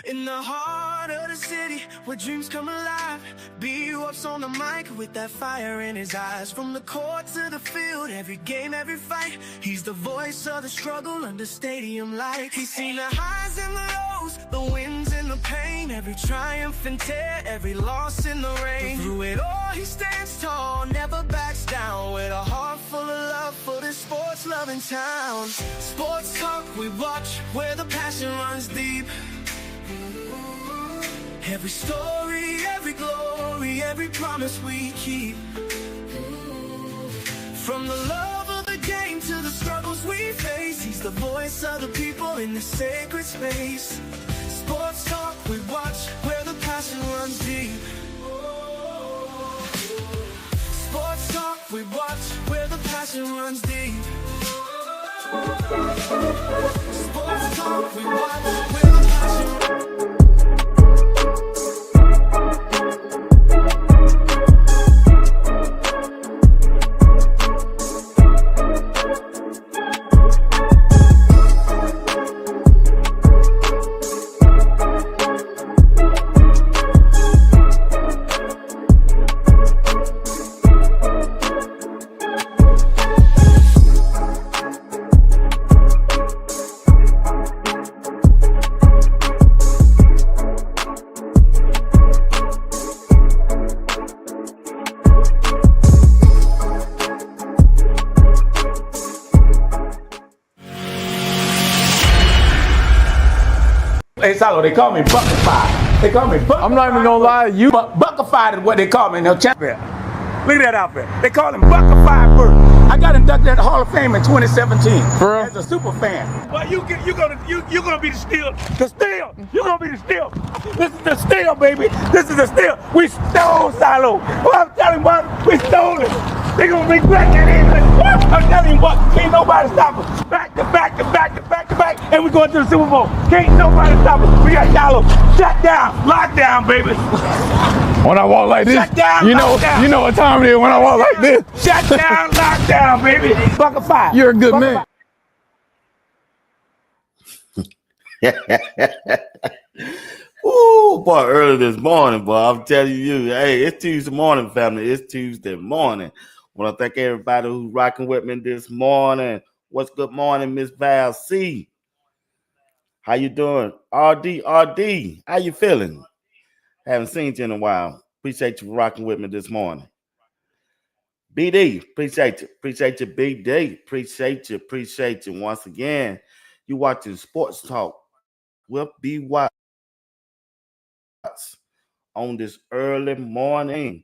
In the heart of the city, where dreams come alive, B-Up's on the mic with that fire in his eyes. From the court to the field, every game, every fight, he's the voice of the struggle under stadium lights. He's seen the highs and the lows, the wins and the pain, every triumph and tear, every loss in the rain. But through it all, he stands tall, never backs down, with a heart full of love for this sports-loving town. Sports talk we watch, where the passion runs deep. Every story, every glory, every promise we keep. From the love of the game to the struggles we face, he's the voice of the people in the sacred space. Sports talk we watch, where the passion runs deep. Sports talk we watch, where the passion runs deep. Sports talk we watch, where the passion runs deep. Hey, Salo, they call me Buckified. They call me Buckified. I'm not even gonna lie, you Buckified is what they call me in the champion. Look at that outfit. They call him Buckified Bird. I got inducted at the Hall of Fame in 2017 as a super fan. Well, you're gonna be the steal. The steal. You're gonna be the steal. This is the steal, baby. This is the steal. We stole Salo. Well, I'm telling you what, we stole it. They gonna bring back that in. I'm telling you what, can't nobody stop us. Back to back to back to back to back, and we're going to the Super Bowl. Can't nobody stop us. We got Salo. Shut down, lockdown, baby. when I walk like this, Shut down, you know what time it is when I walk like this. Shut down, lockdown, baby. Buckified. You're a good man. Ooh, boy, early this morning, boy. I'm telling you, hey, it's Tuesday morning, family. It's Tuesday morning. I want to thank everybody who's rocking with me this morning. What's good morning, Miss Val C? How you doing? RD, how you feeling? Haven't seen you in a while. Appreciate you for rocking with me this morning. BD, appreciate you. Appreciate you, BD. Appreciate you. Once again, you watching Sports Talk with B. Watts on this early morning.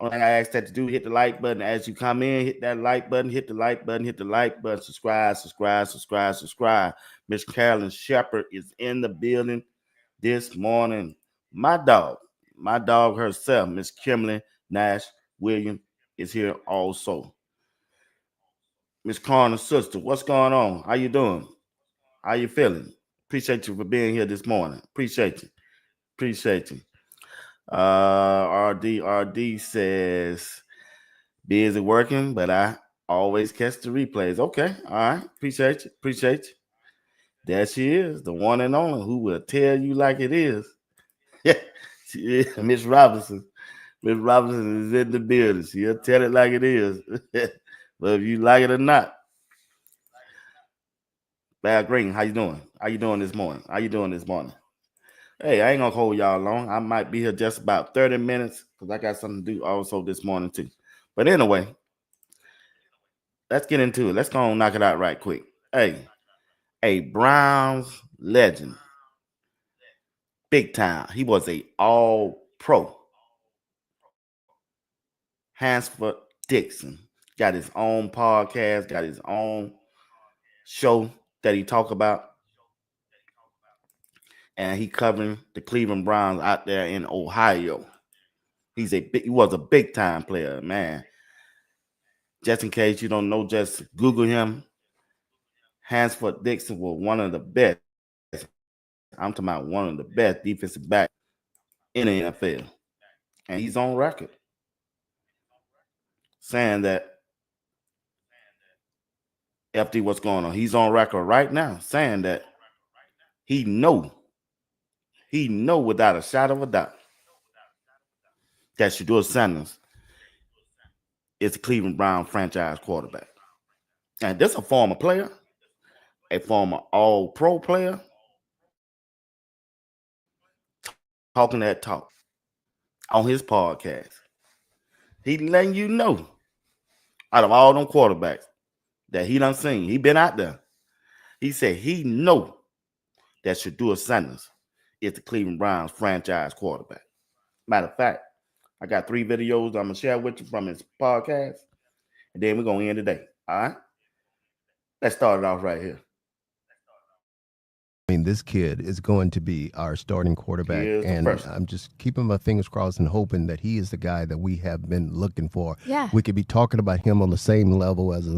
Only thing I ask that to do, hit the like button as you come in. Hit that like button, hit the like button, hit the like button. Subscribe. Miss Carolyn Shepard is in the building this morning. My dog herself, Miss Kimberly Nash Williams, is here also. Miss Carter's sister, what's going on? How you doing? How you feeling? Appreciate you for being here this morning. Appreciate you. RD says, busy working, but I always catch the replays. Okay, all right. Appreciate you. There she is, the one and only who will tell you like it is. Yeah, Miss Robinson. Miss Robinson is in the building. She'll tell it like it is. But if you like it or not. Bad Green, how you doing? How you doing this morning? Hey, I ain't gonna hold y'all long. I might be here just about 30 minutes because I got something to do also this morning too. But anyway, let's get into it. Let's go and knock it out right quick. Hey, Browns legend. Big time. He was a all-pro. Handford Dixon. Got his own podcast, got his own show that he talk about. And he covering the Cleveland Browns out there in Ohio. He was a big time player, man. Just in case you don't know, just Google him. Handford Dixon was one of the best. I'm talking about one of the best defensive backs in the NFL. And he's on record saying that FD, what's going on? He's on record right now saying that he know he know without a shadow of a doubt that Shedeur Sanders is the Cleveland Brown franchise quarterback. And this a former player, a former all-pro player, talking that talk on his podcast. He letting you know, out of all them quarterbacks that he done seen, he been out there. He said he know that Shedeur Sanders is the Cleveland Browns franchise quarterback. Matter of fact, I got 3 videos I'm gonna share with you from his podcast, and then we're gonna end today. All right, let's start it off right here. I mean, this kid is going to be our starting quarterback, and I'm just keeping my fingers crossed and hoping that he is the guy that we have been looking for. Yeah, we could be talking about him on the same level as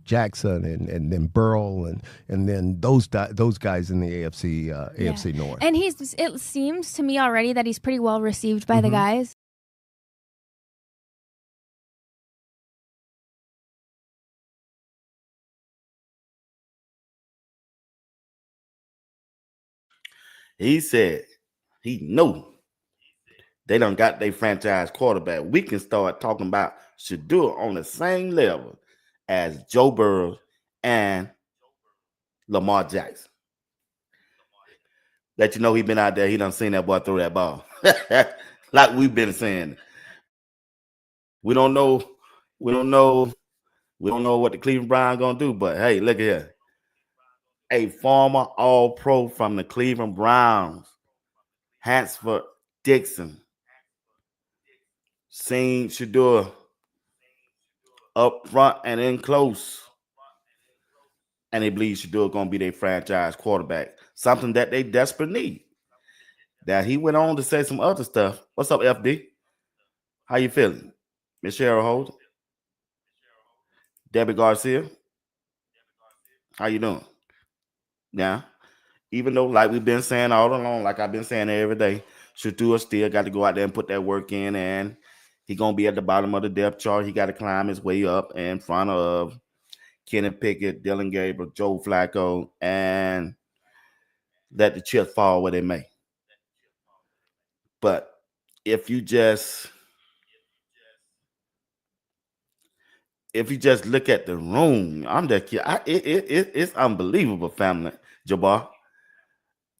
Jackson and then Burrow and then those guys in the AFC North. And it seems to me already that he's pretty well received by the guys. He said he know they done got their franchise quarterback. We can start talking about Shedeur on the same level as Joe Burrow and Lamar Jackson. Let you know he been out there. He done seen that boy throw that ball. Like we've been saying. We don't know what the Cleveland Browns gonna do, but hey, look at here. A former All-Pro from the Cleveland Browns, Handford Dixon, seen Shedeur up front and in close, and they believe Shedeur gonna be their franchise quarterback, something that they desperately need. Now he went on to say some other stuff. What's up, FD? How you feeling, Miss Cheryl Holder? Debbie Garcia, how you doing? Now, even though, like we've been saying all along, like I've been saying every day, Shedeur still got to go out there and put that work in, and he's going to be at the bottom of the depth chart. He got to climb his way up in front of Kenny Pickett, Dylan Gabriel, Joe Flacco, and let the chips fall where they may. But if you just look at the room, it's unbelievable, family, Jabbar,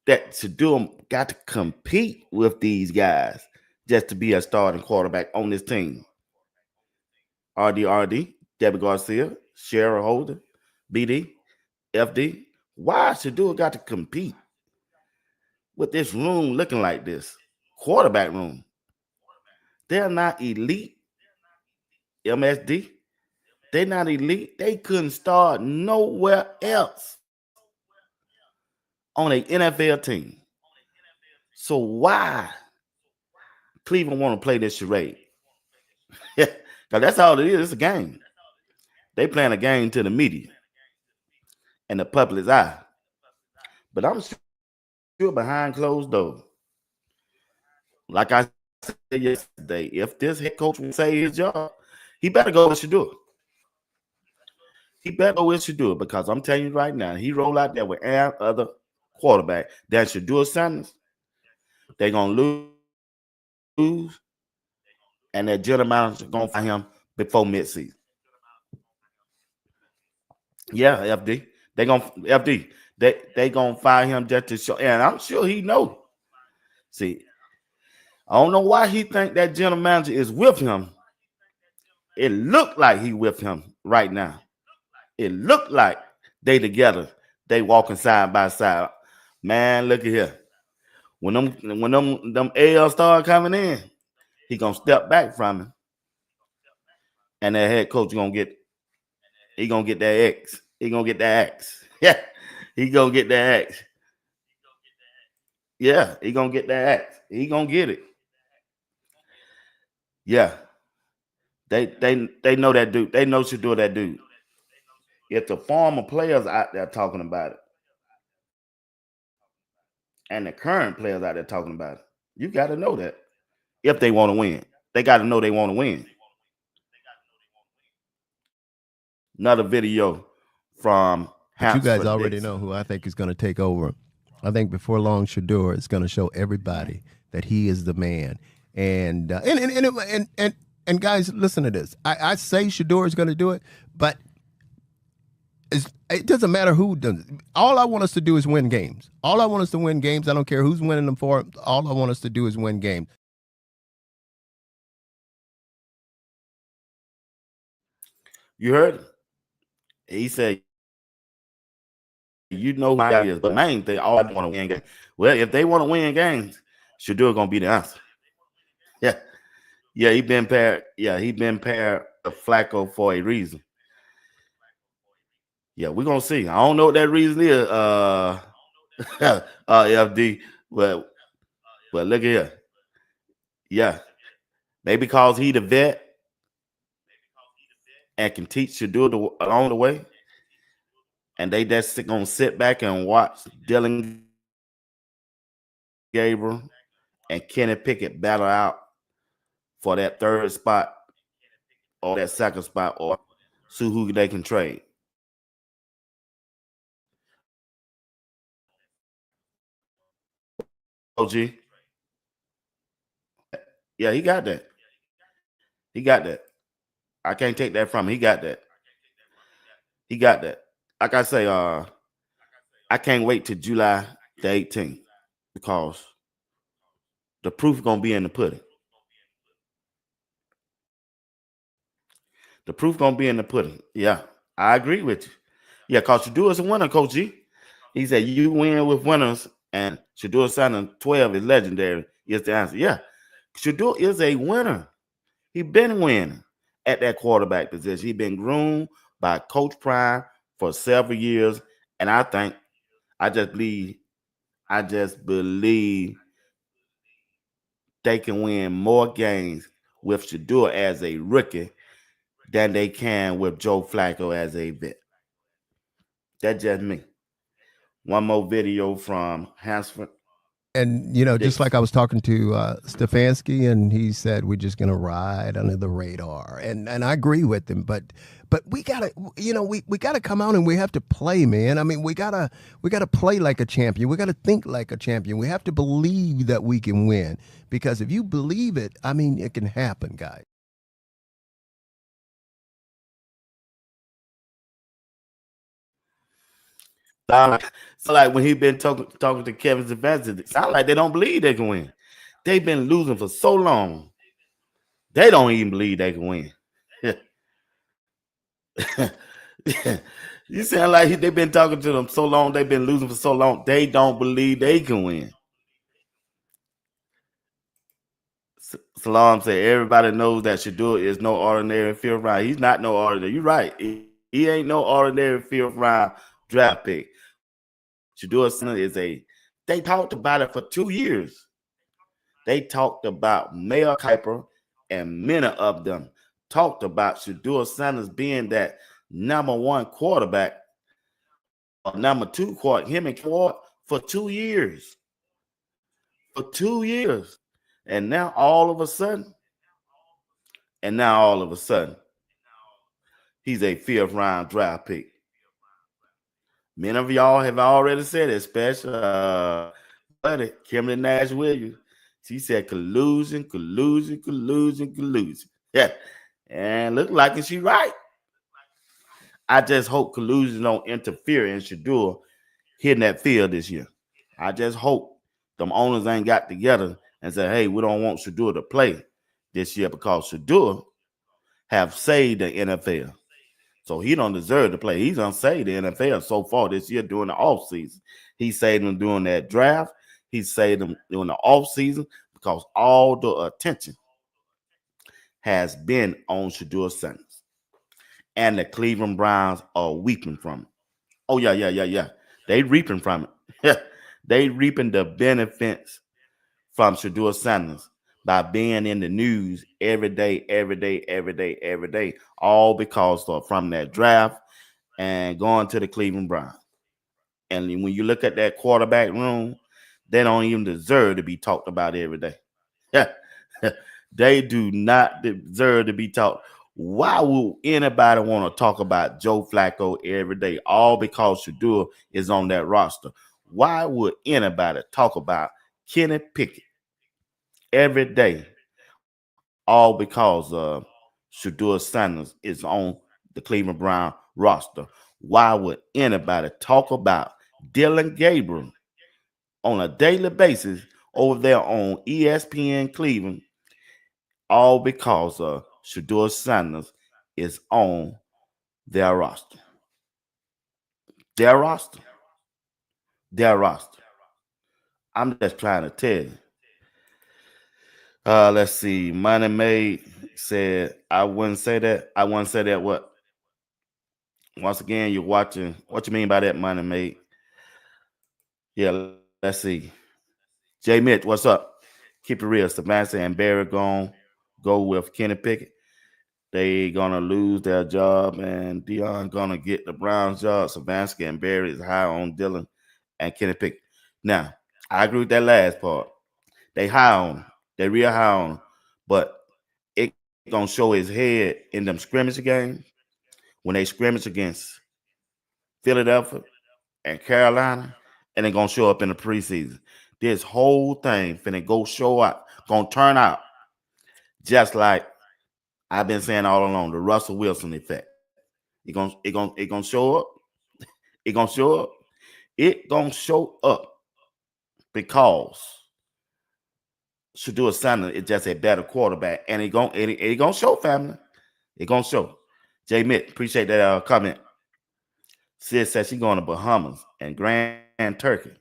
that Shedeur got to compete with these guys just to be a starting quarterback on this team. RD, Debbie Garcia, Cheryl Holder, BD, FD. Why Shedeur got to compete with this room looking like this? Quarterback room. They're not elite. MSD. They're not elite. They couldn't start nowhere else on an NFL team. So why Cleveland want to play this charade? Because that's all it is. It's a game. They playing a game to the media and the public's eye. But I'm sure behind closed doors, like I said yesterday, if this head coach will say his job, he better go with Shedeur. He better go with Shedeur, because I'm telling you right now, he roll out there with any other quarterback than Shedeur Sanders, they're going to lose, and that general manager going to find him before midseason. Yeah, FD. They gonna fire him just to show, and I'm sure he know. See, I don't know why he think that general manager is with him. It looked like he with him right now. It looked like they together. They walking side by side. Man, look at here. When them AL start coming in, he gonna step back from him, and that head coach gonna get that X. He gonna get that X. Yeah, he gonna get that X. Yeah, he gonna get that X. He gonna get it. Yeah, they know that dude. They know Shedeur that dude. If the former players out there talking about it, and the current players out there talking about it, you got to know that. If they want to win, they got to know they want to win. Another video from But you guys already know who I think is going to take over I think before long, Shedeur is going to show everybody that he is the man. And guys, listen to this. I say Shedeur is going to do it, but it doesn't matter who does it. All I want us to do is win games. All I want us to win games. I don't care who's winning them for. All I want us to do is win games. You heard him. He said, you know who he is, but main thing, all I want to win games. Well, if they want to win games, Shedeur gonna be the answer. Yeah. Yeah, he been paired. Yeah, he been paired with Flacco for a reason. Yeah, we're gonna see. I don't know what that reason is, FD, but look at here. Yeah. Maybe because he the vet and can teach Shedeur along the way. And they just gonna sit back and watch Dylan Gabriel and Kenny Pickett battle out for that third spot or that second spot, or see who they can trade. OG. Yeah, he got that. He got that. I can't take that from him. He got that. He got that. Like I say, I can't wait till July the 18th because the proof gonna be in the pudding. The proof gonna be in the pudding. Yeah, I agree with you. Yeah, because Shedeur is a winner, Coach G. He said you win with winners, and Shedeur signing 12 is legendary. Is the answer. Yeah, Shedeur is a winner. He been winning at that quarterback position. He been groomed by Coach Prime for several years, and I just believe they can win more games with Shedeur as a rookie than they can with Joe Flacco as a vet. That's just me. One more video from Handford. And, just like I was talking to Stefanski, and he said we're just going to ride under the radar. And I agree with him. But we got to, we got to come out and we have to play, man. I mean, we got to play like a champion. We got to think like a champion. We have to believe that we can win. Because if you believe it, I mean, it can happen, guys. So like when he been talking to Kevin Stefanski, it sounds like they don't believe they can win. They've been losing for so long. They don't even believe they can win. You sound like they've been talking to them so long. They've been losing for so long. They don't believe they can win. Salam said everybody knows that Shedeur is no ordinary fifth round. He's not no ordinary. You're right. He ain't no ordinary fifth round draft pick. Shedeur is they talked about it for 2 years. They talked about Mel Kiper, and many of them talked about Shedeur Sanders being that number one quarterback or number two quarterback, him and Ford, for 2 years. For 2 years. And now all of a sudden, he's a fifth round draft pick. Many of y'all have already said it, especially buddy, Kimberly Nash Williams. She said collusion. Yeah. And look like she right. I just hope collusion don't interfere in Shedeur hitting that field this year. I just hope them owners ain't got together and said, hey, we don't want Shedeur to play this year because Shedeur have saved the NFL. So he don't deserve to play. He's unsaved the NFL so far this year during the offseason. He saved them during that draft. He saved them during the offseason because all the attention has been on Shedeur Sanders. And the Cleveland Browns are weeping from it. Oh, yeah. They reaping from it. They reaping the benefits from Shedeur Sanders by being in the news every day, all because of from that draft and going to the Cleveland Browns. And when you look at that quarterback room, they don't even deserve to be talked about every day. They do not deserve to be talked. Why would anybody want to talk about Joe Flacco every day? All because Shedeur is on that roster. Why would anybody talk about Kenny Pickett every day, all because Shedeur Sanders is on the Cleveland Brown roster? Why would anybody talk about Dylan Gabriel on a daily basis over there on ESPN Cleveland, all because Shedeur Sanders is on their roster? Their roster. Their roster. I'm just trying to tell you. Let's see. Money Made said, I wouldn't say that. I wouldn't say that what? Once again, you're watching. What you mean by that, Money Made? Yeah, let's see. Jay Mitch, what's up? Keep it real. Sebastian and Barry gonna go with Kenny Pickett. They gonna lose their job, and Dion gonna get the Browns job. Sebastian and Barry is high on Dylan and Kenny Pickett. Now, I agree with that last part. They high on him. They real high on him. But it gonna show his head in them scrimmage games when they scrimmage against Philadelphia and Carolina, and they gonna show up in the preseason. This whole thing finna go show up, gonna turn out just like I've been saying all along, the Russell Wilson effect. It gonna show up. It gonna show up. It gonna show up because Shedeur Sanders is just a better quarterback, and it gonna show, family. It gonna show. Jay Mitt, appreciate that comment. Sid says she's going to Bahamas and Grand Turkey.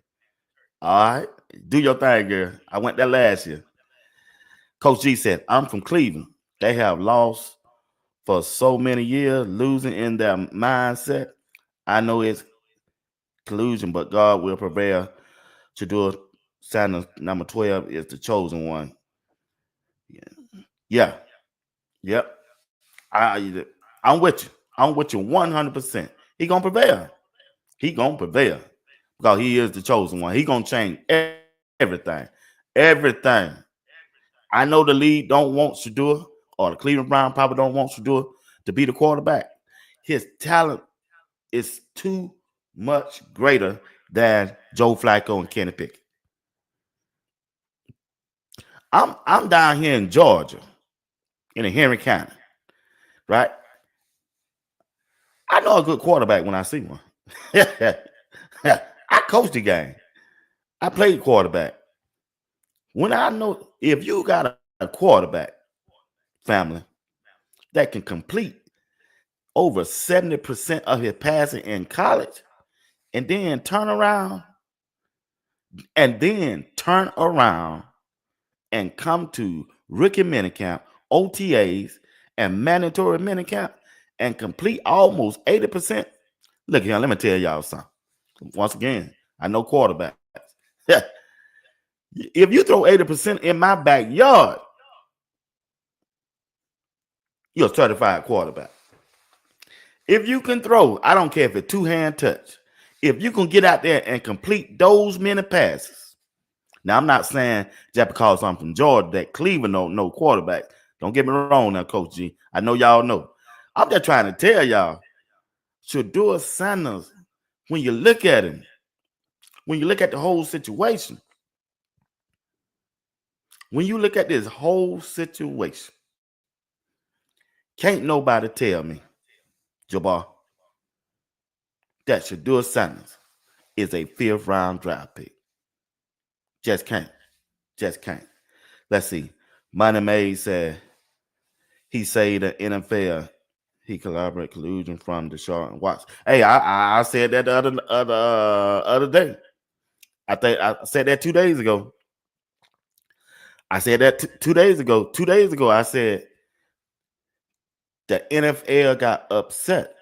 All right, do your thing, girl. I went there last year. Coach G said, I'm from Cleveland. They have lost for so many years, losing in their mindset. I know it's collusion, but God will prevail. Shedeur Sanders, number 12, is the chosen one. Yeah. Yep. I'm with you. I'm with you 100%. He gonna prevail. He gonna prevail because he is the chosen one. He gonna change everything. Everything. I know the league don't want Shedeur, or the Cleveland Brown probably don't want Shedeur to be the quarterback. His talent is too much greater than Joe Flacco and Kenny Pickett. I'm down here in Georgia, in Henry County, right? I know a good quarterback when I see one. I coached the game. I played quarterback. When I know if you got a quarterback, family, that can complete over 70% of his passing in college, and then turn around and come to rookie minicamp, OTAs, and mandatory minicamp and complete almost 80%. Look here, let me tell y'all something. Once again, I know quarterbacks. If you throw 80% in my backyard, you're a certified quarterback. If you can throw, I don't care if it's two-hand touch, if you can get out there and complete those many passes. Now, I'm not saying just because I'm from Georgia that Cleveland don't know quarterback. Don't get me wrong now, Coach G. I know y'all know. I'm just trying to tell y'all, Shedeur Sanders, when you look at him, when you look at the whole situation, when you look at this whole situation, can't nobody tell me, Jabbar, that Shedeur Sanders is a 5th round draft pick. Just can't. Just can't. Let's see. Money Maid said he say the NFL, he collaborate collusion from Deshaun and Watts. Hey, I said that the other day. I think I said that 2 days ago. I said that 2 days ago. 2 days ago, I said the NFL got upset.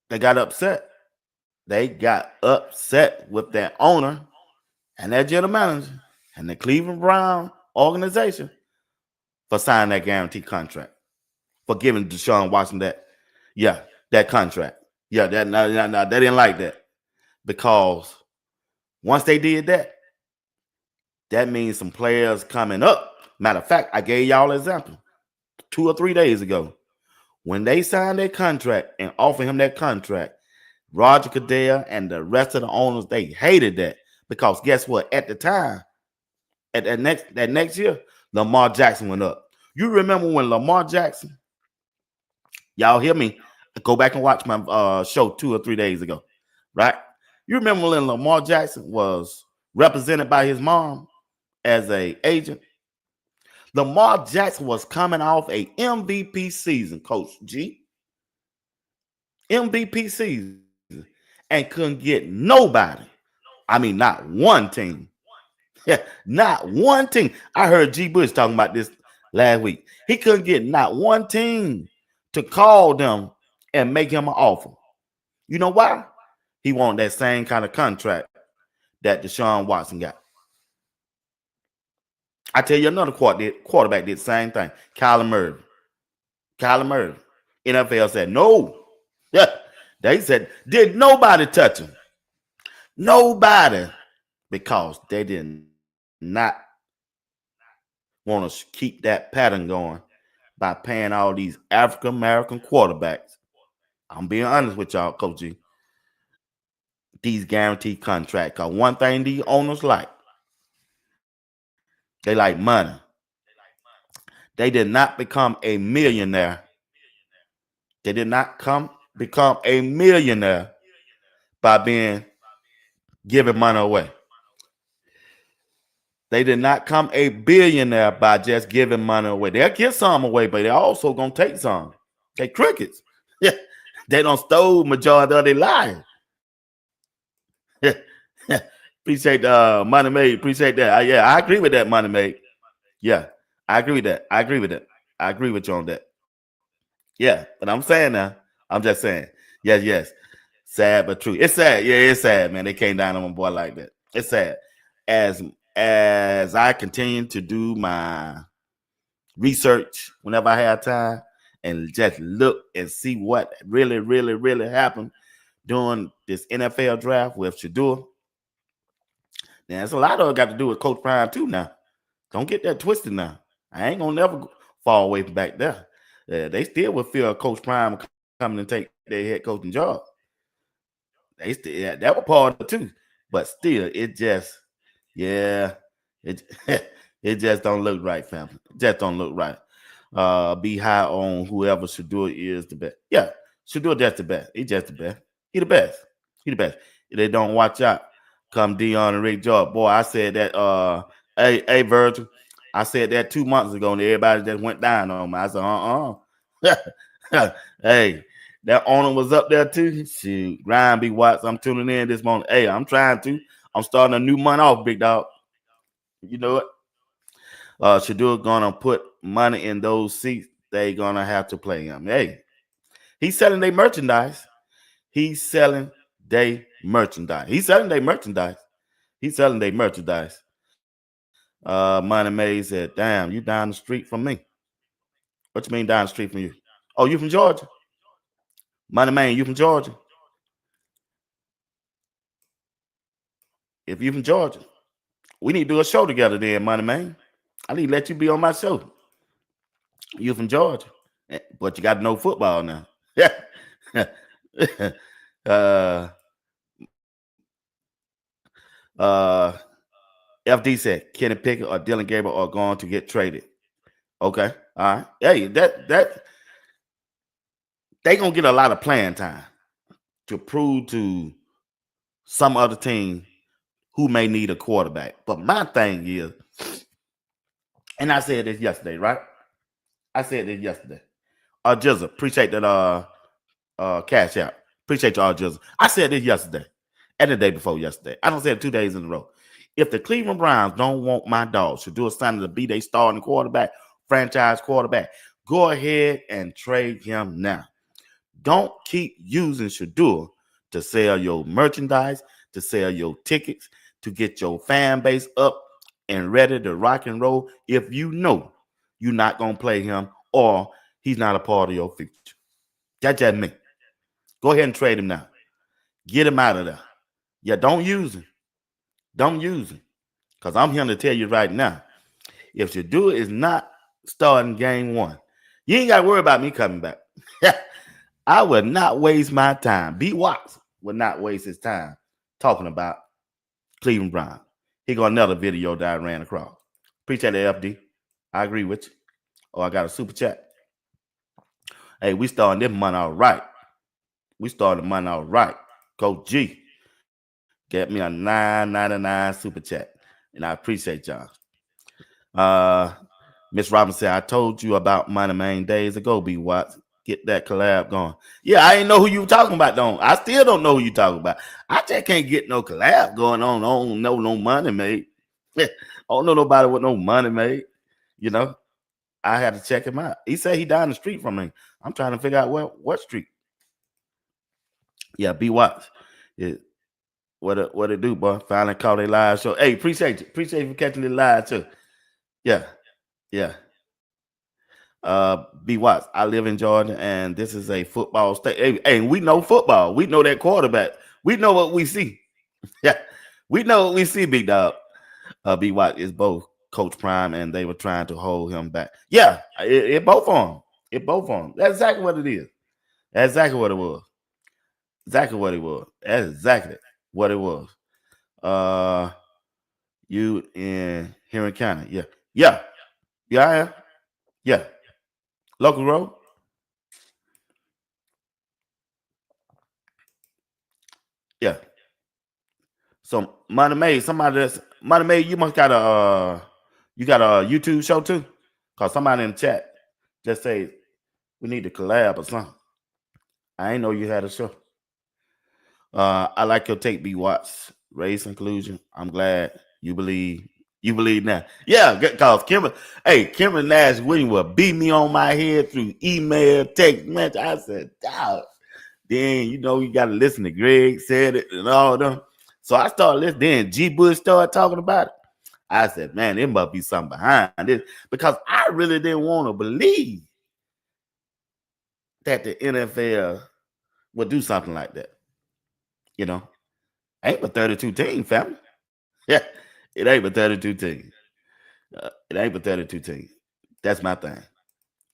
They got upset. They got upset with their owner and their general manager and the Cleveland Brown organization for signing that guaranteed contract, for giving Deshaun Watson that contract. Yeah, they didn't like that, because once they did that, that means some players coming up. Matter of fact, I gave y'all an example 2 or 3 days ago. When they signed their contract and offered him that contract, Roger Goodell and the rest of the owners, they hated that because guess what? At the time, at that next year, Lamar Jackson went up. You remember when Lamar Jackson? Y'all hear me? Go back and watch my show 2 or 3 days ago, right? You remember when Lamar Jackson was represented by his mom as a agent? Lamar Jackson was coming off a MVP season, Coach G. MVP season. And couldn't get nobody. I mean, not one team. Yeah, not one team. I heard G. Bush talking about this last week. He couldn't get not one team to call them and make him an offer. You know why? He wanted that same kind of contract that Deshaun Watson got. I tell you, another quarterback did the same thing. Kyler Murray. NFL said no. Yeah. They said, did nobody touch him? Nobody. Because they did not want to keep that pattern going by paying all these African-American quarterbacks. I'm being honest with y'all, Coach G. These guaranteed contracts. Because one thing these owners like, they like money. They did not become a millionaire. They did not become a millionaire by giving money away. They did not become a billionaire by just giving money away. They'll give some away, but they're also gonna take some. They crickets. Yeah, they don't stole majority of their lives. Yeah, appreciate Money Made. Appreciate that. Yeah, I agree with that, Money Made. Yeah, I agree with that. I agree with you on that. Yeah, but I'm saying now. I'm just saying. Yes. Sad but true. It's sad. Yeah, it's sad, man. They came down on my boy like that. It's sad. As I continue to do my research whenever I have time and just look and see what really happened during this NFL draft with Shedeur. Now, there's a lot of it got to do with Coach Prime too now. Don't get that twisted now. I ain't going to never fall away from back there. They still will feel Coach Prime coming and take their head coaching job. They still that was part of it too, but still, it just it just don't look right, family. It just don't look right. Be high on whoever Shedeur is the best. Yeah, Shedeur just the best. He just the best. He the best. If they don't watch out, come Dion and Rick George. Boy, I said that. Hey, Virgil. I said that 2 months ago, and everybody just went down on me. I said, Hey, that owner was up there too. Shoot, Ryan B. Watts, I'm tuning in this morning. Hey, I'm trying to. I'm starting a new month off, big dog. You know what? Shedeur gonna put money in those seats. They gonna have to play him. Hey, he's selling their merchandise. Money Mays said, damn, you down the street from me. What you mean down the street from you? Oh, you from Georgia? Money Man, you from Georgia? If you from Georgia, we need to do a show together then, Money Man. I need to let you be on my show. You from Georgia, but you got to know football now. Yeah. FD said Kenny Pickett or Dylan Gabriel are going to get traded. Okay, all right. Hey, that they gonna get a lot of playing time to prove to some other team who may need a quarterback. But my thing is, and I said this yesterday, right? Jizzle, appreciate that cash out. Appreciate y'all, Jizzle. I said this yesterday and the day before yesterday. I don't say it 2 days in a row. If the Cleveland Browns don't want my dog Shedeur Sanders to be their starting quarterback, franchise quarterback, go ahead and trade him now. Don't keep using Shedeur to sell your merchandise, to sell your tickets, to get your fan base up and ready to rock and roll if you know you're not going to play him or he's not a part of your future. That's just me. Go ahead and trade him now. Get him out of there. Yeah, don't use him. Because I'm here to tell you right now, if Shedeur is not starting game 1, you ain't got to worry about me coming back. I would not waste my time. B. Watts, will not waste his time talking about Cleveland Brown. He got another video that I ran across. Appreciate it, FD. I agree with you. Oh, I got a super chat. Hey, we starting this month all right. We started the month all right. Coach G get me a $9.99 super chat, and I appreciate y'all. Miss Robinson said, I told you about Money Man days ago, B. Watts. Get that collab going. Yeah, I ain't know who you talking about, though. I still don't know who you talking about. I just can't get no collab going on. I don't know no Money made. I don't know nobody with no Money made. You know, I had to check him out. He said he down the street from me. I'm trying to figure out what street. Yeah, B. Watts. Yeah. What it do, boy? Finally caught a live show. Hey, appreciate you. Appreciate you for catching it live, too. Yeah. B. Watts, I live in Georgia, and this is a football state. Hey, we know football. We know that quarterback. We know what we see. Yeah, we know what we see, big dog. B. Watts is both Coach Prime, and they were trying to hold him back. Yeah, it both on. It both on. That's exactly what it is. That's exactly what it was. Exactly what it was. That's exactly what it was. You in Henry County? Yeah, I am. Yeah, local road. Yeah. So Money Made, somebody that's Money Made, you must got a YouTube show too, cause somebody in the chat just say we need to collab or something. I ain't know you had a show. I like your take, B. Watts. Race inclusion. I'm glad you believe now. Yeah, cause Kimberly Nash Williams will beat me on my head through email, text message. I said, dog. Then you got to listen to Greg said it and all them. So I started listening. Then G. Bush started talking about it. I said, man, there must be something behind this, because I really didn't want to believe that the NFL would do something like that. Ain't but 32 teams, family. Yeah, it ain't but 32 teams. It ain't but 32 teams. That's my thing.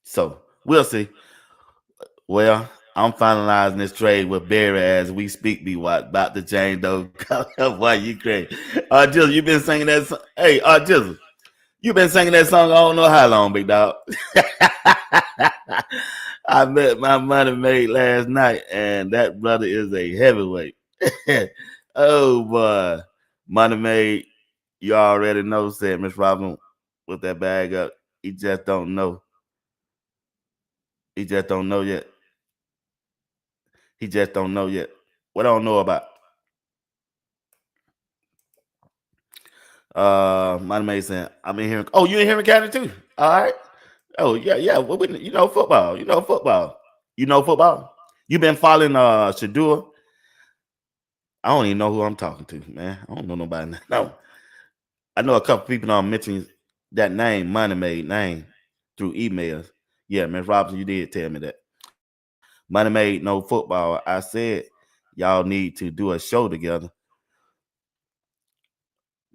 So we'll see. Well, I'm finalizing this trade with Barry as we speak. Be what about to change though? Why you crazy? Jizzle, you been singing that song? Hey, Jizzle, you been singing that song I don't know how long, big dog. I met my Money Made last night, and that brother is a heavyweight. Oh boy, Money Made, you already know, said Miss Robin with that bag up. He just don't know. He just don't know yet. He just don't know yet. What I don't know about? Money Made saying, I'm in here. Oh, you in Henry County too? All right. Oh, yeah. Well, you know football. You know football. You been following Shedeur? I don't even know who I'm talking to, man. I don't know nobody. No. I know a couple people don't mention that name, Money Made name, through emails. Yeah, Miss Robinson, you did tell me that. Money Made no football. I said y'all need to do a show together.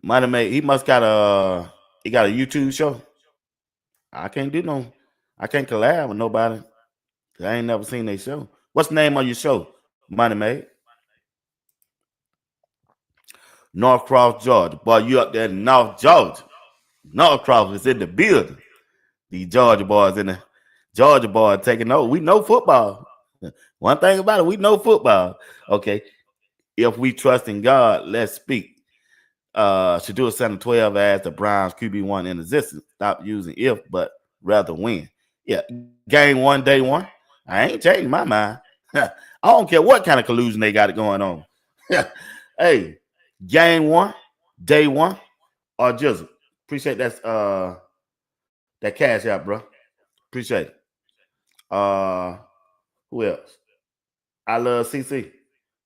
Money Made, he got a YouTube show. I can't collab with nobody. I ain't never seen their show. What's the name of your show? Money Made. North Cross, Georgia. Boy, you up there in North Georgia. North Cross is in the building. The Georgia boys taking over. We know football. One thing about it, we know football. Okay. If we trust in God, let's speak. Shedeur 712 as the Browns QB1 in existence. Stop using if, but rather when. Yeah. Game 1, day 1. I ain't changing my mind. I don't care what kind of collusion they got going on. Hey, game 1, day 1, or Jizzle. Appreciate that cash out, bro. Appreciate it. Who else? I love CC.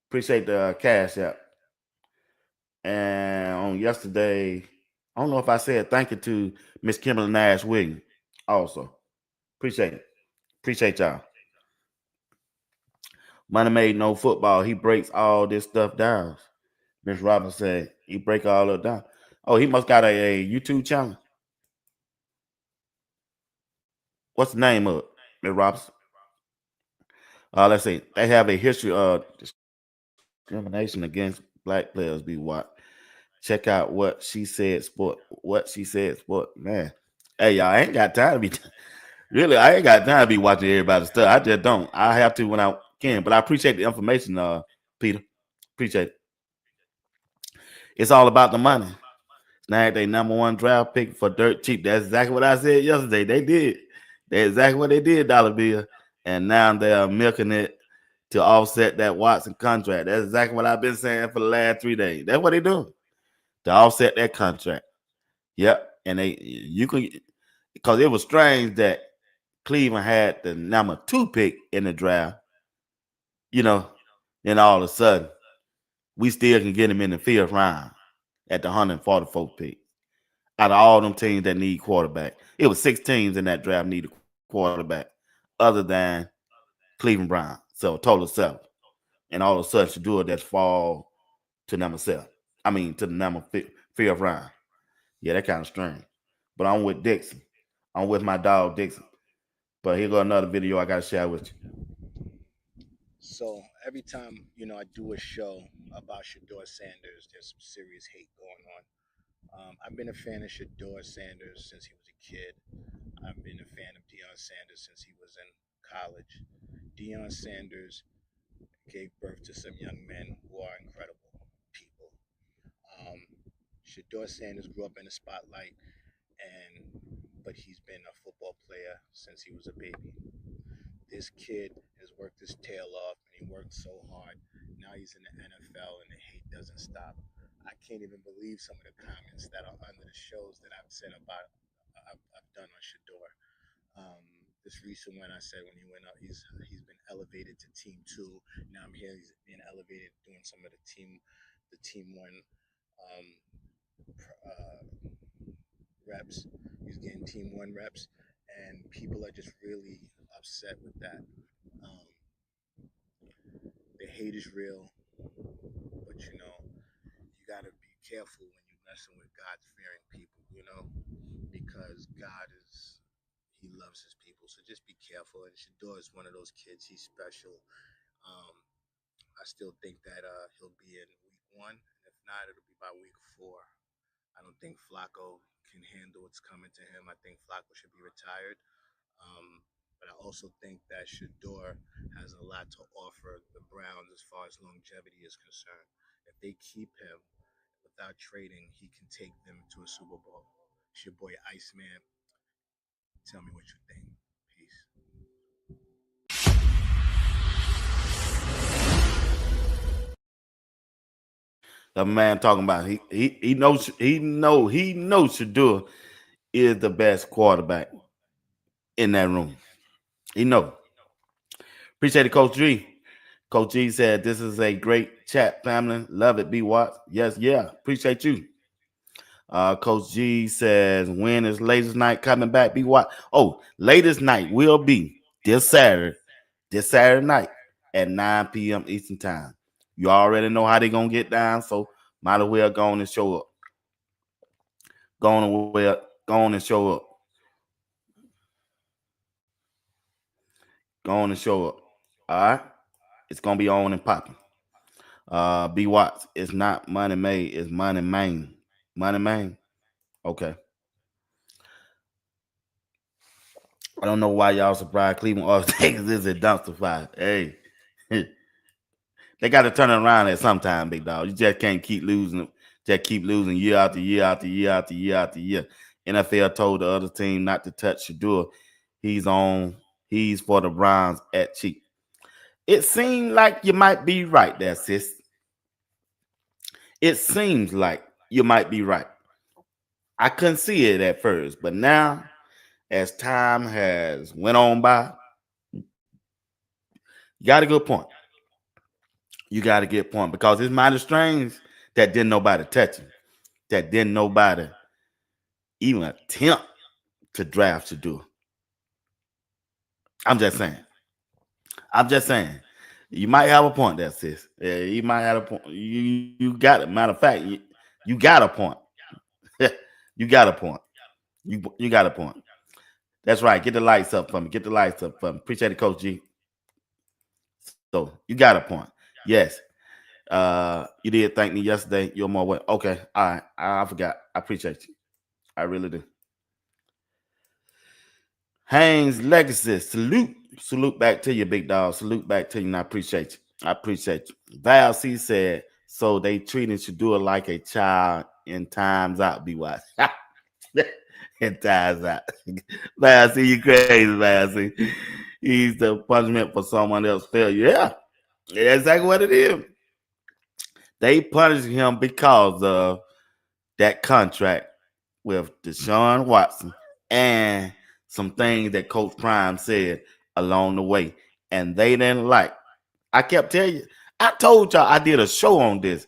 Appreciate the cash out. And on yesterday, I don't know if I said thank you to Miss Kimberly Nash Williams also. Appreciate it. Appreciate y'all. Money Made no football. He breaks all this stuff down. Miss Robinson said he break all of it down. Oh, he must got a YouTube channel. What's the name of it, Miss Robinson? Let's see. They have a history of Discrimination against black players be what? Check out what she said sport. What she said sport. Man. Hey y'all, I ain't got time to be really, I ain't got time to be watching everybody's stuff. I just don't. I have to when I can. But I appreciate the information, Peter. Appreciate it. It's all about the money. Snagged a number one draft pick for dirt cheap. That's exactly what I said yesterday. They did. That's exactly what they did, Dollar Bill. And now they are milking it to offset that Watson contract. That's exactly what I've been saying for the last 3 days. That's what they do to offset that contract. Yep. And you can, because it was strange that Cleveland had the number 2 pick in the draft, you know, then all of a sudden we still can get him in the 5th round at the 144th pick. Out of all them teams that need quarterback, it was 6 teams in that draft needed quarterback, other than Cleveland Brown. So total of 7, and all of a sudden Shedeur that's fall to number 7. I mean to the number 5th round. Yeah, that kind of strange. But I'm with Dixon. I'm with my dog Dixon. But here go another video I gotta share with you. So every time, I do a show about Shedeur Sanders, there's some serious hate going on. I've been a fan of Shedeur Sanders since he was a kid. I've been a fan of Deion Sanders since he was in college. Deion Sanders gave birth to some young men who are incredible people. Shedeur Sanders grew up in the spotlight, but he's been a football player since he was a baby. This kid has worked his tail off, and he worked so hard. Now he's in the NFL, and the hate doesn't stop. I can't even believe some of the comments that are under the shows that I've said about I've done on Shedeur. This recent one I said when he went up, he's been elevated to Team 2. Now I'm here, he's being elevated, doing some of the Team 1 reps. He's getting Team 1 reps, and people are just really upset with that. The hate is real, but you gotta be careful when you're messing with God-fearing people, because He loves His people. So just be careful. And Shedeur is one of those kids. He's special. I still think that he'll be in week 1, and if not, it'll be by week 4. I don't think Flacco can handle what's coming to him. I think Flacco should be retired. But I also think that Shedeur has a lot to offer the Browns as far as longevity is concerned. If they keep him without trading, he can take them to a Super Bowl. It's your boy Iceman. Tell me what you think. Peace. The man talking about he knows Shedeur is the best quarterback in that room. He know. Appreciate it, Coach G. Coach G said this is a great chat, family. Love it, B Watts. Yes, yeah. Appreciate you. Coach G says, when is latest night coming back? B Watts. Oh, latest night will be this Saturday night at 9 p.m. Eastern Time. You already know how they're gonna get down, so might as well go on and show up. Go on and show up. Go on and show up. All right. It's gonna be on and popping. B Watts, it's not money made, it's money main. Money main. Okay. I don't know why y'all surprised Cleveland all Texas is a dumpster fire. Hey. They got to turn it around at some time, big dog. You just can't keep losing. Just keep losing year after year after year after year after year. NFL told the other team not to touch Shedeur. He's for the Browns at cheap. It seemed like you might be right there, sis. It seems like you might be right. I couldn't see it at first, but now, as time has went on by, you got a good point. You got a good point, because it's mighty strange that didn't nobody touch him, that didn't nobody even attempt to draft Shedeur. I'm just saying. You might have a point there, sis. Yeah, you might have a point. You got it. Matter of fact, you got a point. You got a point. You got a point. That's right. Get the lights up for me. Appreciate it, Coach G. So you got a point. Yes. You did thank me yesterday. You're more way. Okay, all right. I forgot. I appreciate you. I really do. Haynes Legacy, salute back to you, big dog. Salute back to you, and I appreciate you. I appreciate you. Val C said, so they treated Shedeur like a child in times out. Be wise. In times out. Val C, you crazy, Val C. He's the punishment for someone else's failure. Yeah, that's exactly what it is. They punished him because of that contract with Deshaun Watson and some things that Coach Prime said along the way, and they didn't like. I kept telling you, I told y'all I did a show on this.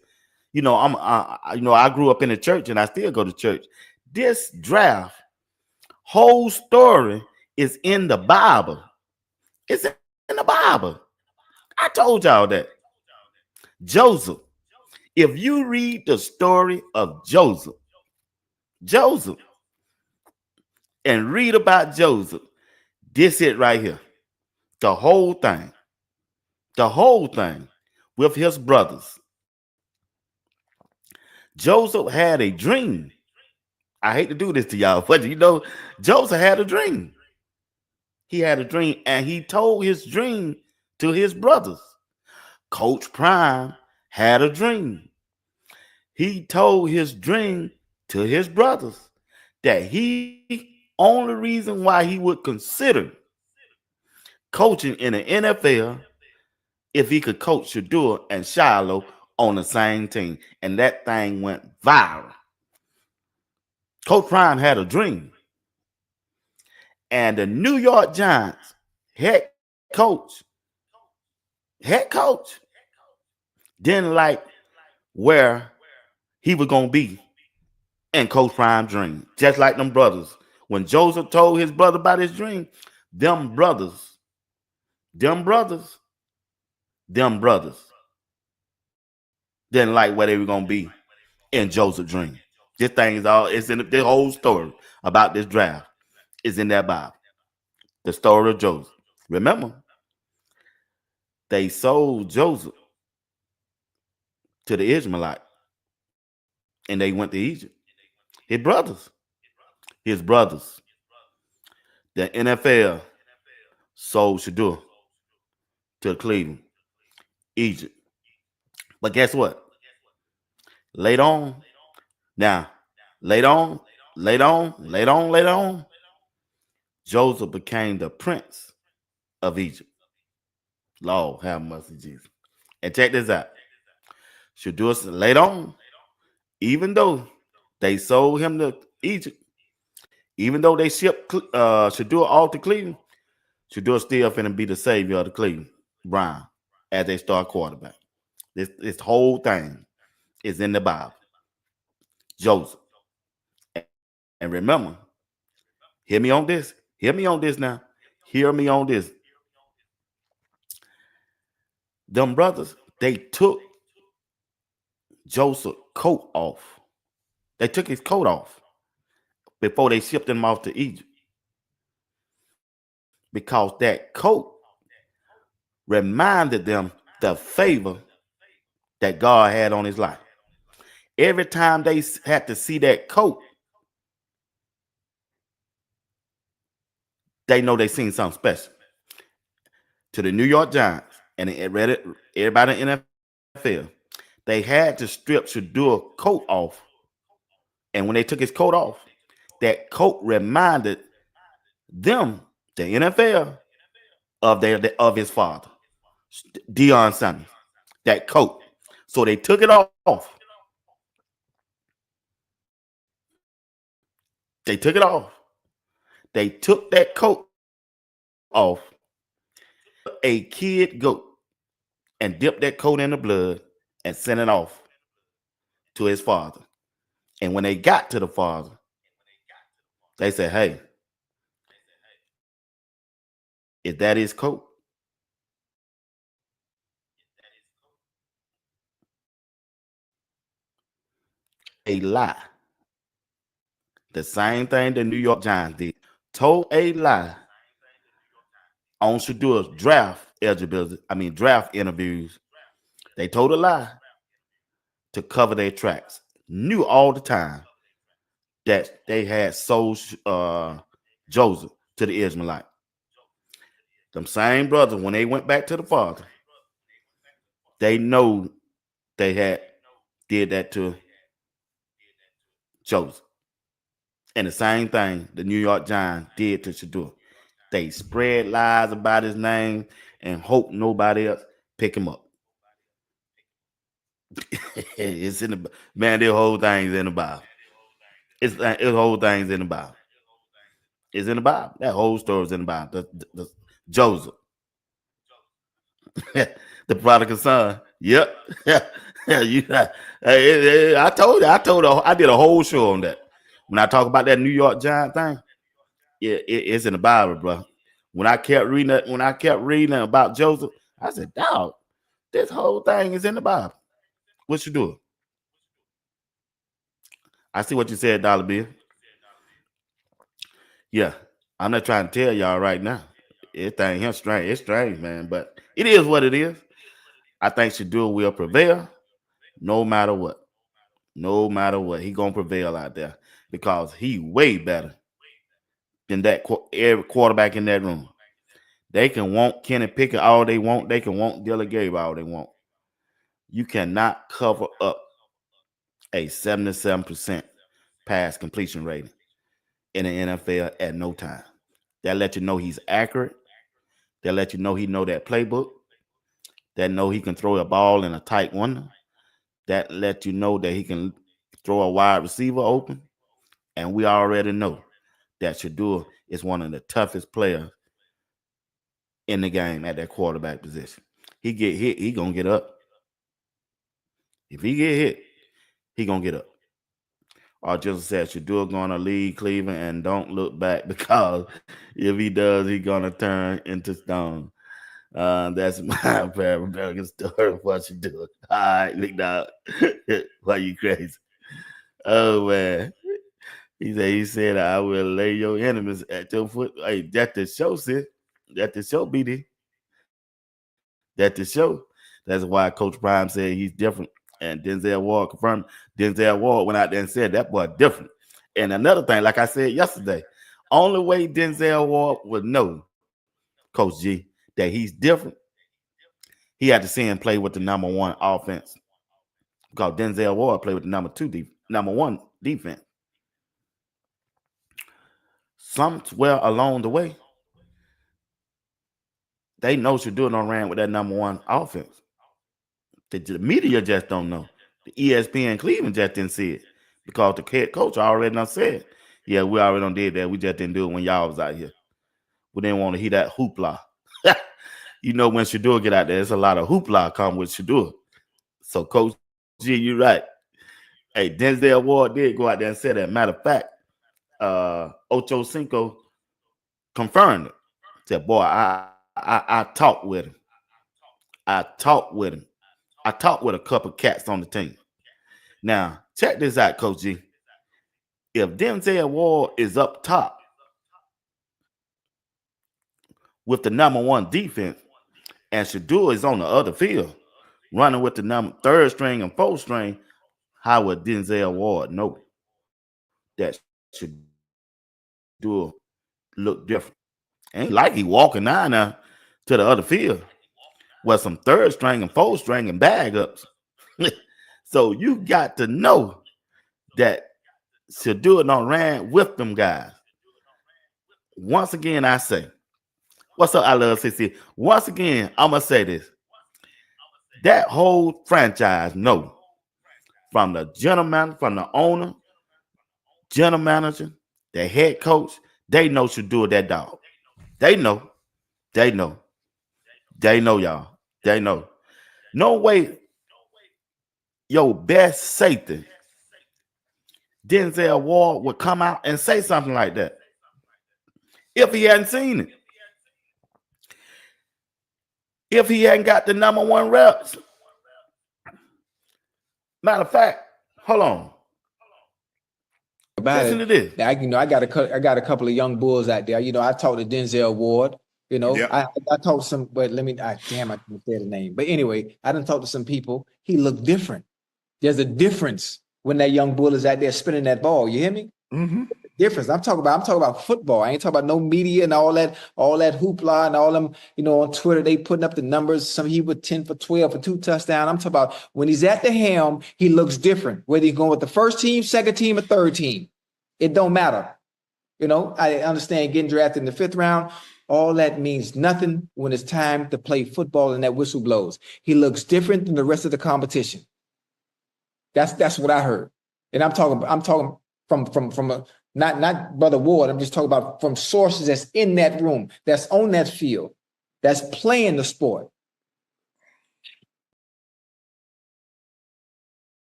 You know, I grew up in the church and I still go to church. This draft whole story is in the Bible. It's in the Bible. I told y'all that. Joseph. If you read the story of Joseph, and read about Joseph, this it right here. The whole thing with his brothers. Joseph had a dream. I hate to do this to y'all, but you know, Joseph had a dream. He had a dream, and he told his dream to his brothers. Coach Prime had a dream. He told his dream to his brothers that he only reason why he would consider coaching in the NFL if he could coach Shedeur and Shiloh on the same team. And that thing went viral. Coach Prime had a dream. And the New York Giants head coach didn't like where he was going to be in Coach Prime's dream. Just like them brothers. When Joseph told his brother about his dream, them brothers didn't like where they were going to be in Joseph's dream. This thing is all, it's in the whole story about this draft is in that Bible. The story of Joseph. Remember, they sold Joseph to the Ishmaelite and they went to Egypt. His brothers. The NFL sold Shedeur to Cleveland, Egypt. But guess what? Later on, Joseph became the prince of Egypt. Lord have mercy, Jesus. And check this out. Shedeur later on, even though they sold him to Egypt, even though they shipped Shedeur off to Cleveland, Shedeur still finna be the savior of the Cleveland Brown as they start quarterback. This whole thing is in the Bible. Joseph. And remember, hear me on this. Hear me on this now. Hear me on this. Them brothers, they took Joseph's coat off. They took his coat off before they shipped him off to Egypt. Because that coat reminded them the favor that God had on his life. Every time they had to see that coat, they know they seen something special. To the New York Giants and everybody in the NFL, they had to strip Shedeur's coat off. And when they took his coat off, that coat reminded them, the NFL, of his father, Deion Sanders. That coat. So they took it off. They took it off. They took that coat off. A kid goat and dipped that coat in the blood and sent it off to his father. And when they got to the father, they said, hey, is that his coat? A lie. The same thing the New York Giants did. Told a lie on Shedeur's draft interviews. They told a lie to cover their tracks. Knew all the time that they had sold Joseph to the Israelite. Them same brothers, when they went back to the father, they know they had did that to Joseph. And the same thing the New York Giants did to Shedeur. They spread lies about his name and hope nobody else pick him up. It's in the man. The whole thing's in the Bible. It's the whole thing's in the Bible. It's in the Bible. That whole story's in the Bible. The Joseph, the prodigal son. Yep. I told her. I did a whole show on that. When I talk about that New York Giant thing, yeah, it's in the Bible, bro. When I kept reading about Joseph, I said, "Dog, this whole thing is in the Bible." What you doing? I see what you said, Dollar Bill. Yeah, I'm not trying to tell y'all right now. It thing here strange. It's strange, man, but it is what it is. I think Shedeur will prevail, no matter what. No matter what, he gonna prevail out there because he way better than that every quarterback in that room. They can want Kenny Pickett all they want. They can want Dylan Gabriel all they want. You cannot cover up a 77% pass completion rating in the NFL at no time. That let you know he's accurate. That let you know he know that playbook. That know he can throw a ball in a tight one. That let you know that he can throw a wide receiver open. And we already know that Shedeur is one of the toughest players in the game at that quarterback position. He get hit, he gonna get up. If he get hit, he gonna get up. Or just said Shedeur gonna leave Cleveland and don't look back because if he does, he gonna turn into stone. That's my American story. What you do? All right, big dog. Why you crazy? Oh man. He said, I will lay your enemies at your foot. Hey, that the show, sis. That the show, BD. That the show. That's why Coach Prime said he's different. And Denzel Ward confirmed. Denzel Ward went out there and said that boy different. And another thing, like I said yesterday, only way Denzel Ward would know, Coach G, that he's different, he had to see him play with the number one offense. Because Denzel Ward played with the number one defense. Somewhere along the way, they know Shedeur done ran with that number one offense. The media just don't know. The ESPN Cleveland just didn't see it because the head coach already done said, yeah, we already done did that. We just didn't do it when y'all was out here. We didn't want to hear that hoopla. You know, when Shedeur get out there, there's a lot of hoopla come with Shedeur. So, Coach G, you're right. Hey, Denzel Ward did go out there and say that. Matter of fact, Ocho Cinco confirmed it. Said, boy, I talked with him. I talked with a couple cats on the team. Now, check this out, Coach G. If Denzel Ward is up top with the number one defense and Shedeur is on the other field running with the third string and fourth string, how would Denzel Ward know that Shedeur look different? Ain't like he walking down now to the other field with some third string and fourth string and bag ups. So you got to know that Shedeur done ran with them guys. Once again, I say, what's up, I love CC? Once again, I'm going to say this. That whole franchise know, from the gentleman, from the owner, general manager, the head coach, they know Shedeur that dog. They know, y'all. They know. No way your best safety, Denzel Ward, would come out and say something like that if he hadn't seen it. If he hadn't got the number one reps. Matter of fact, hold on. About Listen it. to this. I got a couple of young bulls out there. I talked to Denzel Ward. I talked to some, but I can't say the name. But anyway, I done talked to some people. He looked different. There's a difference when that young bull is out there spinning that ball. You hear me? Mm-hmm. Difference. I'm talking about football. I ain't talking about no media and all that hoopla and all them, on Twitter, they putting up the numbers. Some he was 10 for 12 for 2 touchdowns. I'm talking about when he's at the helm, he looks different. Whether he's going with the first team, second team, or third team. It don't matter. I understand getting drafted in the 5th round. All that means nothing when it's time to play football and that whistle blows. He looks different than the rest of the competition. That's what I heard. And I'm talking from a not Brother Ward. I'm just talking about from sources that's in that room, that's on that field, that's playing the sport.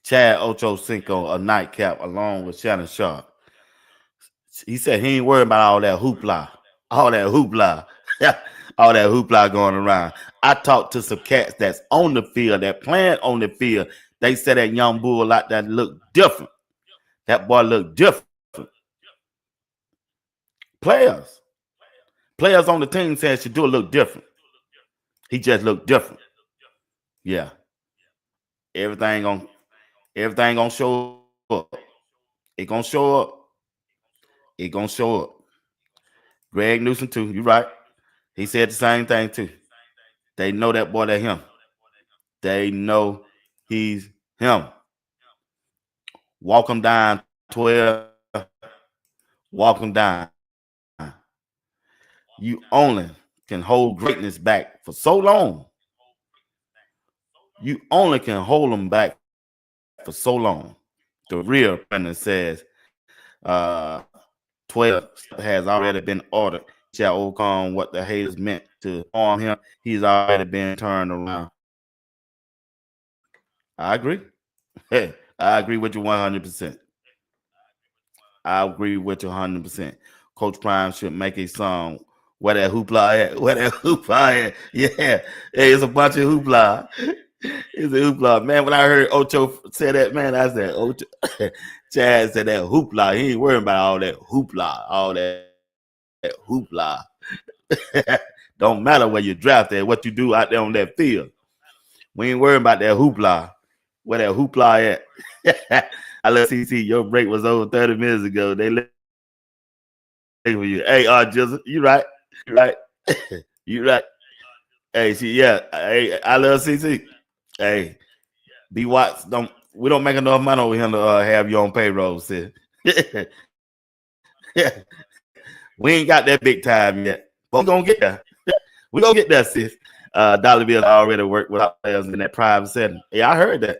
Chad Ochocinco, a nightcap, along with Shannon Sharp. He said he ain't worried about all that hoopla. All that hoopla. All that hoopla going around. I talked to some cats that's on the field, that playing on the field. They said that young bull out there looked different. That boy looked different. Players on the team said Shedeur look different. He just looked different. Yeah. Everything gonna show up. It gonna show up. It gonna show up. Greg Newsom too. You right. He said the same thing too. They know that boy, that him. They know he's him. Walk him down, 12. Walk him down. You only can hold greatness back for so long. You only can hold them back for so long. The real president says 12 has already been ordered. Shall overcome what the haters meant to harm him. He's already been turned around. I agree. Hey, I agree with you 100%. I agree with you 100%. Coach Prime should make a song. Where that hoopla at? Where that hoopla at? Yeah. Hey, it's a bunch of hoopla. It's a hoopla. Man, when I heard Ocho say that, man, I said, Ocho. Chad said that hoopla. He ain't worried about all that hoopla. All that hoopla. Don't matter where you drafted, what you do out there on that field. We ain't worried about that hoopla. Where that hoopla at? I love CC. Your break was over 30 minutes ago. They let for you. Hey, Jizzle, you right. You right. You right. Hey, Hey, I love CC. Hey, B Watts, we don't make enough money over here to have you on payroll, sis. We ain't got that big time yet. But we're gonna get there. We're gonna get there, sis. Dollar Bill already worked with our players in that private setting. Yeah, I heard that.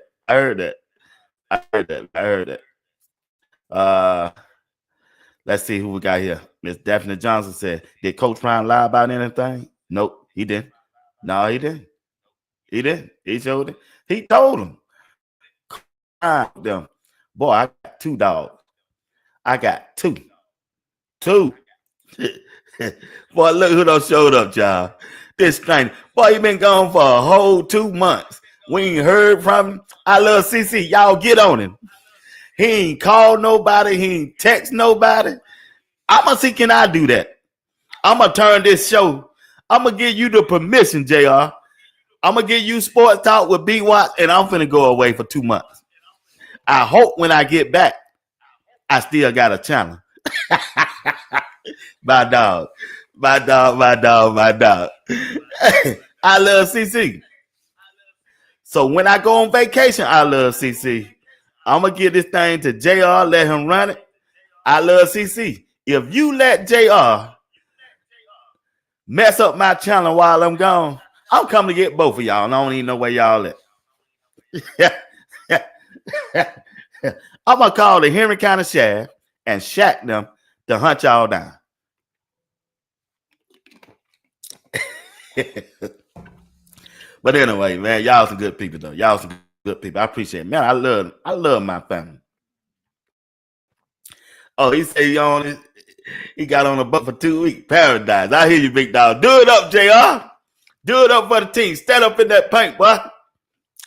Let's see who we got here. Miss Daphne Johnson said, did Coach Prime lie about anything? Nope, he didn't. No, he didn't. He showed it. He told him. Them. Boy, I got 2 dogs. I got 2. 2. Boy, look who done showed up, y'all. This stranger. Boy, he been gone for a whole 2 months. We ain't heard from him. I love CC. Y'all get on him. He ain't called nobody. He ain't text nobody. I'ma see, can I do that? I'ma turn this show. I'ma give you the permission, JR. I'ma give you Sports Talk with B Watts, and I'm finna go away for 2 months. I hope when I get back, I still got a channel. My dog. I love CC. So when I go on vacation, I love CC. I'm going to give this thing to JR, let him run it. I love CC. If you let JR mess up my channel while I'm gone, I'm coming to get both of y'all, and I don't even know where y'all at. I'm going to call the Henry County Sheriff and shack them to hunt y'all down. But anyway, man, y'all some good people, though. Y'all some good people. I appreciate it. Man, I love my family. Oh, he said he got on a boat for 2 weeks. Paradise. I hear you, big dog. Do it up, JR. Do it up for the team. Stand up in that paint, boy.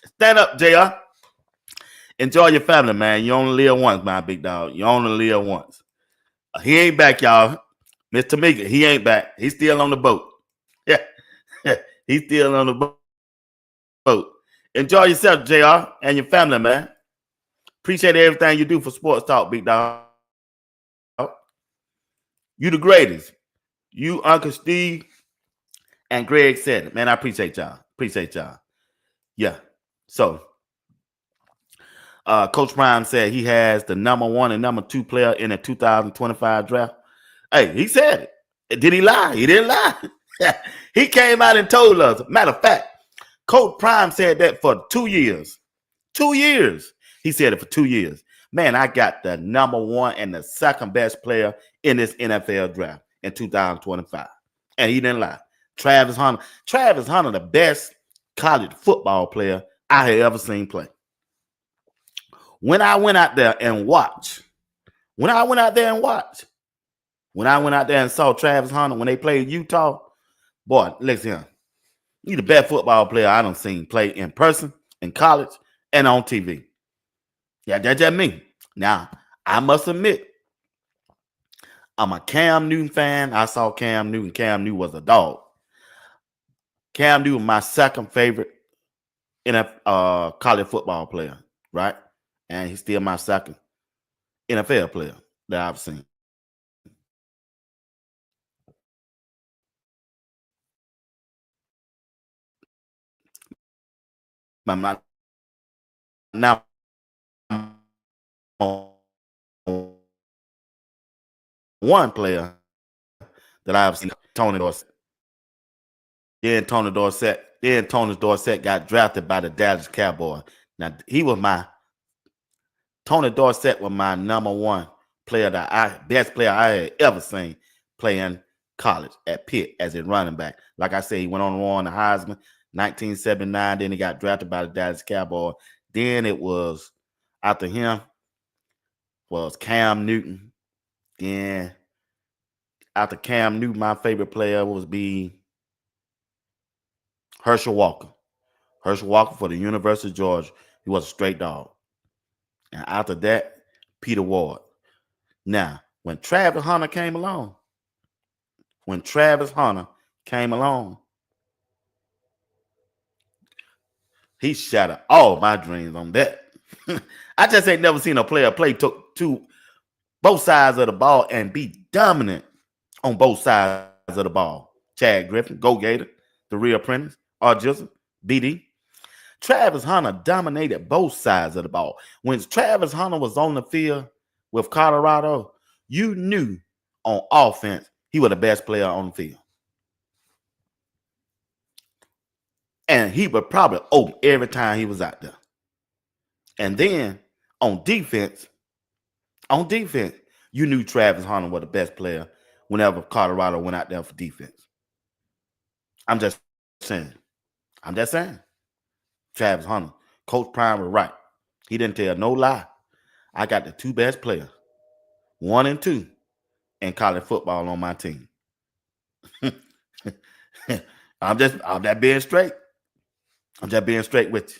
Stand up, JR. Enjoy your family, man. You only live once, my big dog. You only live once. He ain't back, y'all. Mr. Tamika, he ain't back. He's still on the boat. Yeah. He's still on the boat. Enjoy yourself, JR, and your family, man. Appreciate everything you do for Sports Talk, big dog. You the greatest. You, Uncle Steve, and Greg said it. Man, I appreciate y'all. Appreciate y'all. Yeah. So, Coach Prime said he has the number 1 and number 2 player in the 2025 draft. Hey, he said it. Did he lie? He didn't lie. He came out and told us. Matter of fact, Coach Prime said that for 2 years. 2 years. He said it for 2 years. Man, I got the number 1 and the second best player in this NFL draft in 2025. And he didn't lie. Travis Hunter. Travis Hunter, the best college football player I had ever seen play. When I went out there and watched, when I went out there and saw Travis Hunter when they played Utah, boy, listen, he's the best football player I done seen play in person, in college, and on TV. Yeah, that's just me. Now, I must admit, I'm a Cam Newton fan. I saw Cam Newton. Cam Newton was a dog. Cam Newton was my second favorite college football player, right? And he's still my second NFL player that I've seen. My now one player that I've seen, Tony Dorsett. Then Tony Dorsett got drafted by the Dallas Cowboys. Now Tony Dorsett was my number 1 player best player I had ever seen playing college at Pitt as a running back. Like I said, he went on to win the Heisman 1979. Then he got drafted by the Dallas Cowboys. Then it was after him was Cam Newton. Then after Cam Newton, my favorite player was Herschel Walker. Herschel Walker for the University of Georgia. He was a straight dog. And after that, Peter Ward. Now, when Travis Hunter came along, he shattered all my dreams on that. I just ain't never seen a player play both sides of the ball and be dominant on both sides of the ball. Chad Griffin, Go Gator, the real apprentice, R. Jisson, BD. Travis Hunter dominated both sides of the ball. When Travis Hunter was on the field with Colorado, you knew on offense he was the best player on the field. And he would probably open every time he was out there. And then on defense, you knew Travis Hunter was the best player whenever Colorado went out there for defense. I'm just saying. Travis Hunter, Coach Prime was right. He didn't tell no lie. I got the 2 best players, 1 and 2, in college football on my team. I'm just being straight. I'm just being straight with you.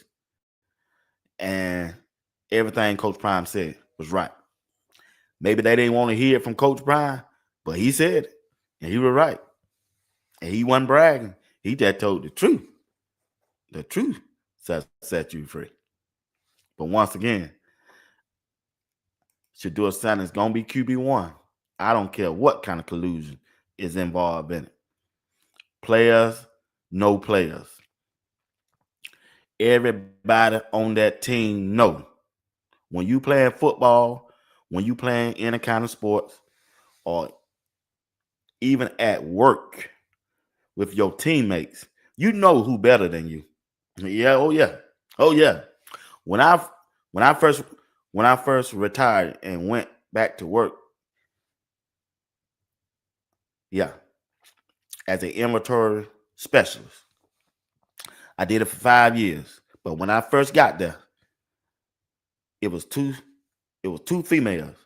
And everything Coach Prime said was right. Maybe they didn't want to hear it from Coach Prime, but he said it, and he was right. And he wasn't bragging. He just told the truth. The truth set you free. But once again, Shedeur Sanders is going to be QB1. I don't care what kind of collusion is involved in it. Players, no players. Everybody on that team know when you playing football, when you playing any kind of sports, or even at work with your teammates, you know who better than you. Yeah, oh yeah. When I first retired and went back to work, as an inventory specialist, I did it for 5 years. But when I first got there, it was two females.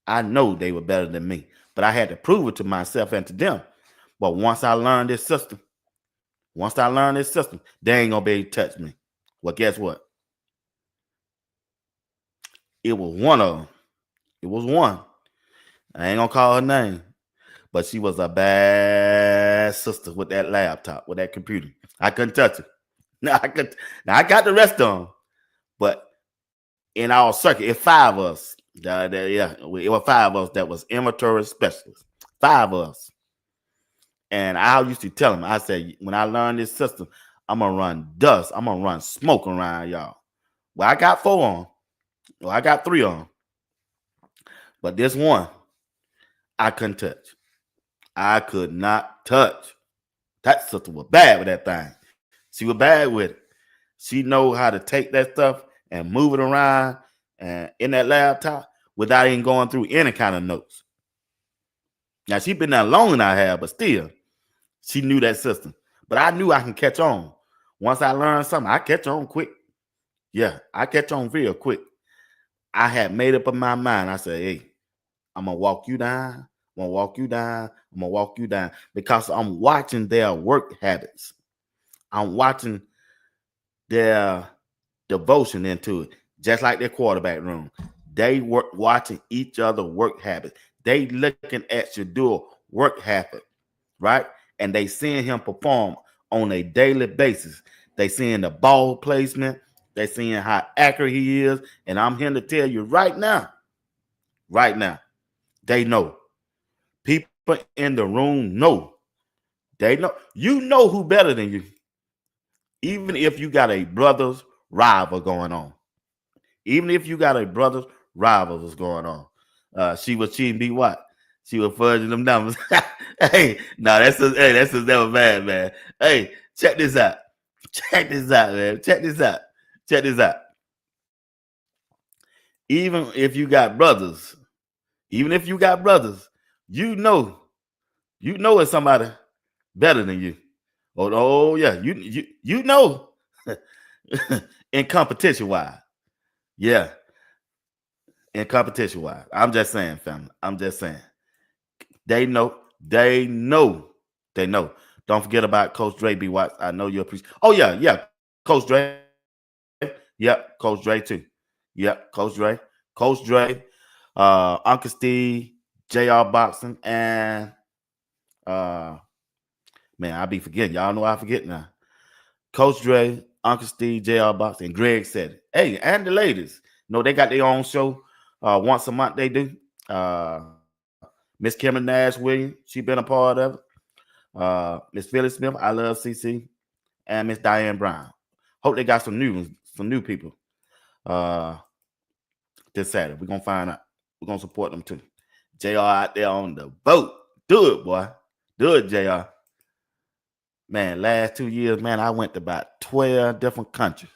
I know they were better than me, but I had to prove it to myself and to them. But once I learned this system, they ain't gonna be able to touch me. Well, guess what? It was one of them. It was one. I ain't gonna call her name, but she was a bad sister with that laptop, with that computer. I couldn't touch her. Now I got the rest of them, but in our circuit, it's 5 of us. It was 5 of us that was inventory specialists. 5 of us. And I used to tell him, I said, when I learn this system, I'm gonna run dust. I'm gonna run smoke around y'all. Well, I got 4 on. Well, I got 3 on. But this one, I couldn't touch. I could not touch. That sister was bad with that thing. She was bad with it. She know how to take that stuff and move it around and in that laptop without even going through any kind of notes. Now, she been there longer than I have, but still, she knew that system. But I knew I can catch on. Once I learned something, I catch on quick. Yeah, I catch on real quick. I had made up in my mind. I said, hey, I'm going to walk you down. I'm going to walk you down. I'm going to walk you down. Because I'm watching their work habits. I'm watching their devotion into it. Just like their quarterback room. They work watching each other work habits. They looking at Shedeur work habit, right? And they seeing him perform on a daily basis. They seeing the ball placement. They seeing how accurate he is. And I'm here to tell you right now, they know. People in the room know. They know. You know who better than you. Even if you got a brother's rival going on. Even if you got a brother's rival that's going on. She was cheating, be what? She was fudging them numbers. Hey, no, that's just never bad, man. Hey, check this out. Check this out, man. Check this out. Check this out. Even if you got brothers, you know it's somebody better than you. Oh yeah, you know in competition wise. Yeah. In competition wise. I'm just saying, family. I'm just saying. They know. Don't forget about Coach Dre B. Watts. I know you appreciate. Oh, yeah. Coach Dre. Yep, Coach Dre too. Yep, Coach Dre. Uncle Steve, JR Boxing, and man, I be forgetting. Y'all know I forget now. Coach Dre, Uncle Steve, JR Boxing, and Greg said it. Hey, and the ladies. No, they got their own show. Once a month they do. Miss Kimberly Nash Williams, she been a part of it. Miss Phyllis Smith, I love CC, and Miss Diane Brown. Hope they got some new people. This Saturday. We're gonna find out. We're gonna support them too. JR out there on the boat. Do it, boy. Do it, JR. Man, last 2 years, man, I went to about 12 different countries.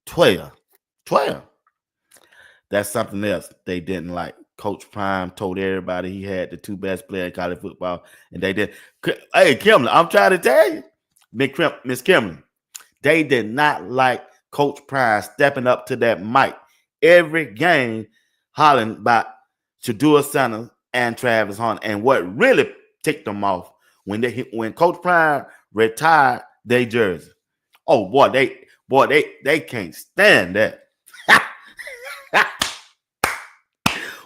12. That's something else they didn't like. Coach Prime told everybody he had the 2 best players in college football, and they did. Hey, Kimberly, I'm trying to tell you, Miss Kimberly, they did not like Coach Prime stepping up to that mic every game, hollering about Shedeur Sanders and Travis Hunter. And what really ticked them off when Coach Prime retired their jersey. Oh boy, they can't stand that.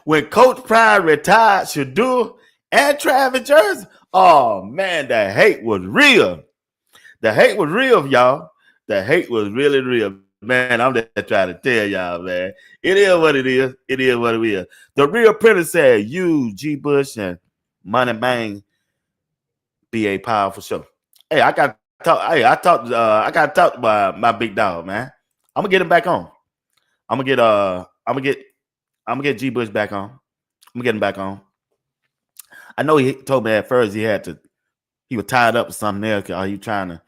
When Coach Prime retired Shedeur and Travis jersey, oh man, the hate was real. The hate was real, y'all. The hate was really real. Man, I'm just trying to tell y'all, man. It is what it is. It is what it is. The real printer said, you, G. Bush, and Money Bang be a powerful show. Hey, I got to talk. Hey, I got to talk to my big dog, man. I'm gonna get him back on. I'm gonna get G. Bush back on. I'm gonna get him back on. I know he told me at first he was tied up with something else. He was trying to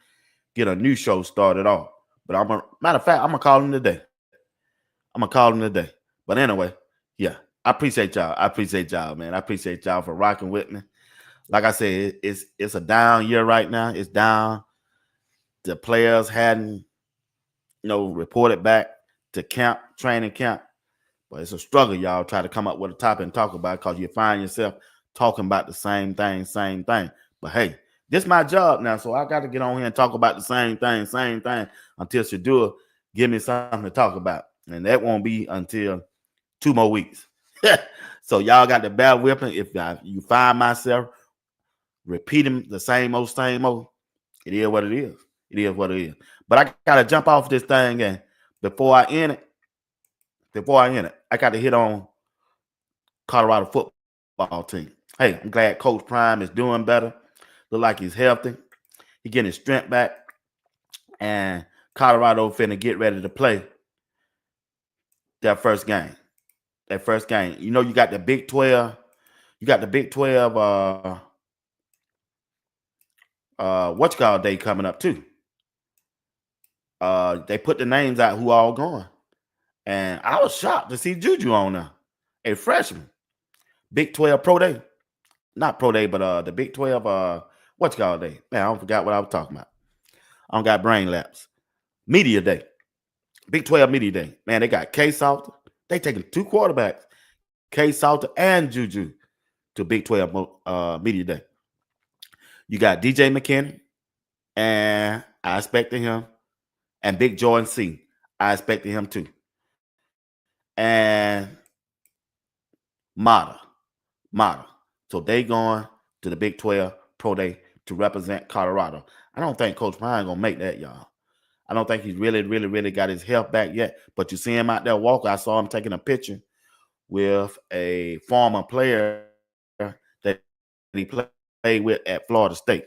get a new show started off. But matter of fact, I'm gonna call him today. But anyway, yeah, I appreciate y'all. Man. I appreciate y'all for rocking with me. Like I said, it's a down year right now. It's down. The players hadn't, reported back to training camp. But it's a struggle, y'all. Try to come up with a topic and talk about it because you find yourself talking about the same thing. But hey, this is my job now, so I got to get on here and talk about the same thing until Shedeur give me something to talk about. And that won't be until 2 more weeks. So y'all got to bear with me. If you find myself repeating the same old, it is what it is. It is what it is. But I gotta jump off this thing, and before I end it, I got to hit on Colorado football team. Hey, I'm glad Coach Prime is doing better. Look like he's healthy. He getting his strength back. And Colorado finna get ready to play that first game. You know, you got the Big 12. You got the Big 12 day coming up too. They put the names out who all going. And I was shocked to see Juju on there. A freshman. Big 12 Pro Day. Not Pro Day, but the Big 12 day. Man, I forgot what I was talking about. I don't got brain lapse. Media Day. Big 12 Media Day. Man, they got K Salter. They taking 2 quarterbacks. K Salter and Juju to Big 12 Media Day. You got DJ McKinney, and I expected him. And Big Jordan C. I expected him too. And Mata. So they going to the Big 12 Pro Day to represent Colorado. I don't think Coach Prime gonna make that, y'all. I don't think he's really got his health back yet. But you see him out there walking. I saw him taking a picture with a former player that he played with at Florida State.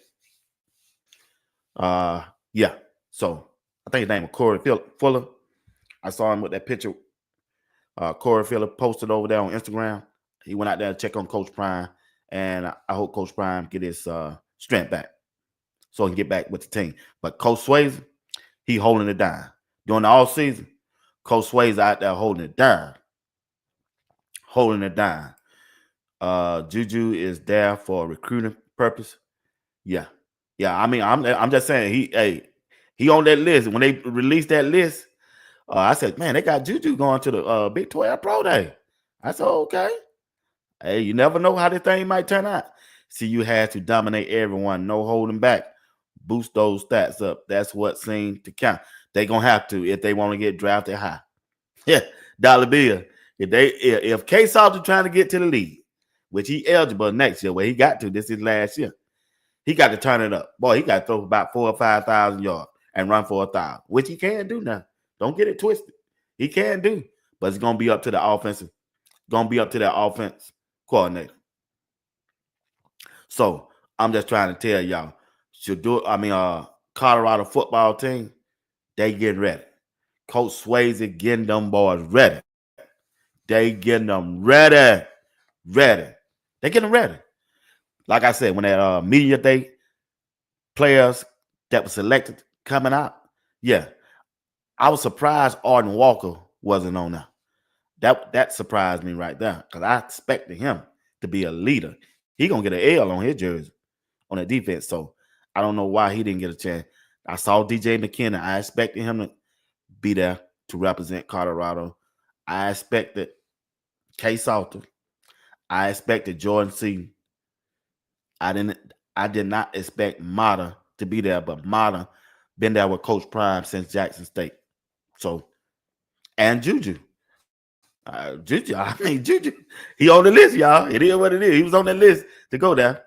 Yeah. So I think his name was Corey Fuller. I saw him with that picture. Corey Fuller posted over there on Instagram. He went out there to check on Coach Prime, and I hope Coach Prime get his strength back so he can get back with the team. But Coach Swayze, he holding it down. During the all season, Coach Swayze out there holding it down. Juju is there for recruiting purpose. Yeah. I mean, I'm just saying he on that list. When they released that list, I said, man, they got Juju going to the Big 12 Pro Day. I said, okay. Hey, you never know how this thing might turn out. See, you had to dominate everyone, no holding back. Boost those stats up. That's what seemed to count. They gonna have to if they want to get drafted high. Yeah, dollar bill. If K Salter trying to get to the league, which he eligible next year, where he got to, this is last year, he got to turn it up. Boy, he got to throw about 4,000 or 5,000 yards and run for 1,000, which he can do now. Don't get it twisted. He can do, but it's gonna be up to the offensive. Gonna be up to that offense coordinator. So I'm just trying to tell y'all, Colorado football team, they getting ready. Coach Swayze getting them boys ready. They getting them ready. They getting ready. Like I said, when that media day players that were selected coming out, yeah, I was surprised Arden Walker wasn't on there. That surprised me right there because I expected him to be a leader. He gonna get an L on his jersey on the defense. So I don't know why he didn't get a chance. I saw DJ McKinney. I expected him to be there to represent Colorado. I expected K Salter. I expected Jordan C. I did not expect Mata to be there, but Mata been there with Coach Prime since Jackson State. So, and Juju. Juju, he on the list, y'all. It is what it is. He was on that list to go there.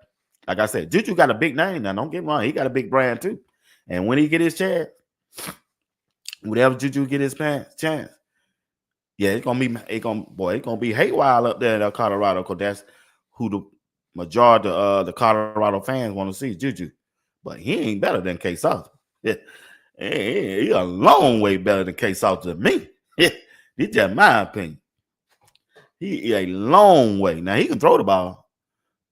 Like I said, Juju got a big name now. Don't get me wrong. He got a big brand too. And when he get his chance, whenever Juju get his chance, yeah, it's gonna be hate wild up there in Colorado because that's who the majority of the Colorado fans want to see, Juju. But he ain't better than K Salter. Yeah. He a long way better than K Salter than me. Yeah. It's just my opinion. He a long way. Now he can throw the ball,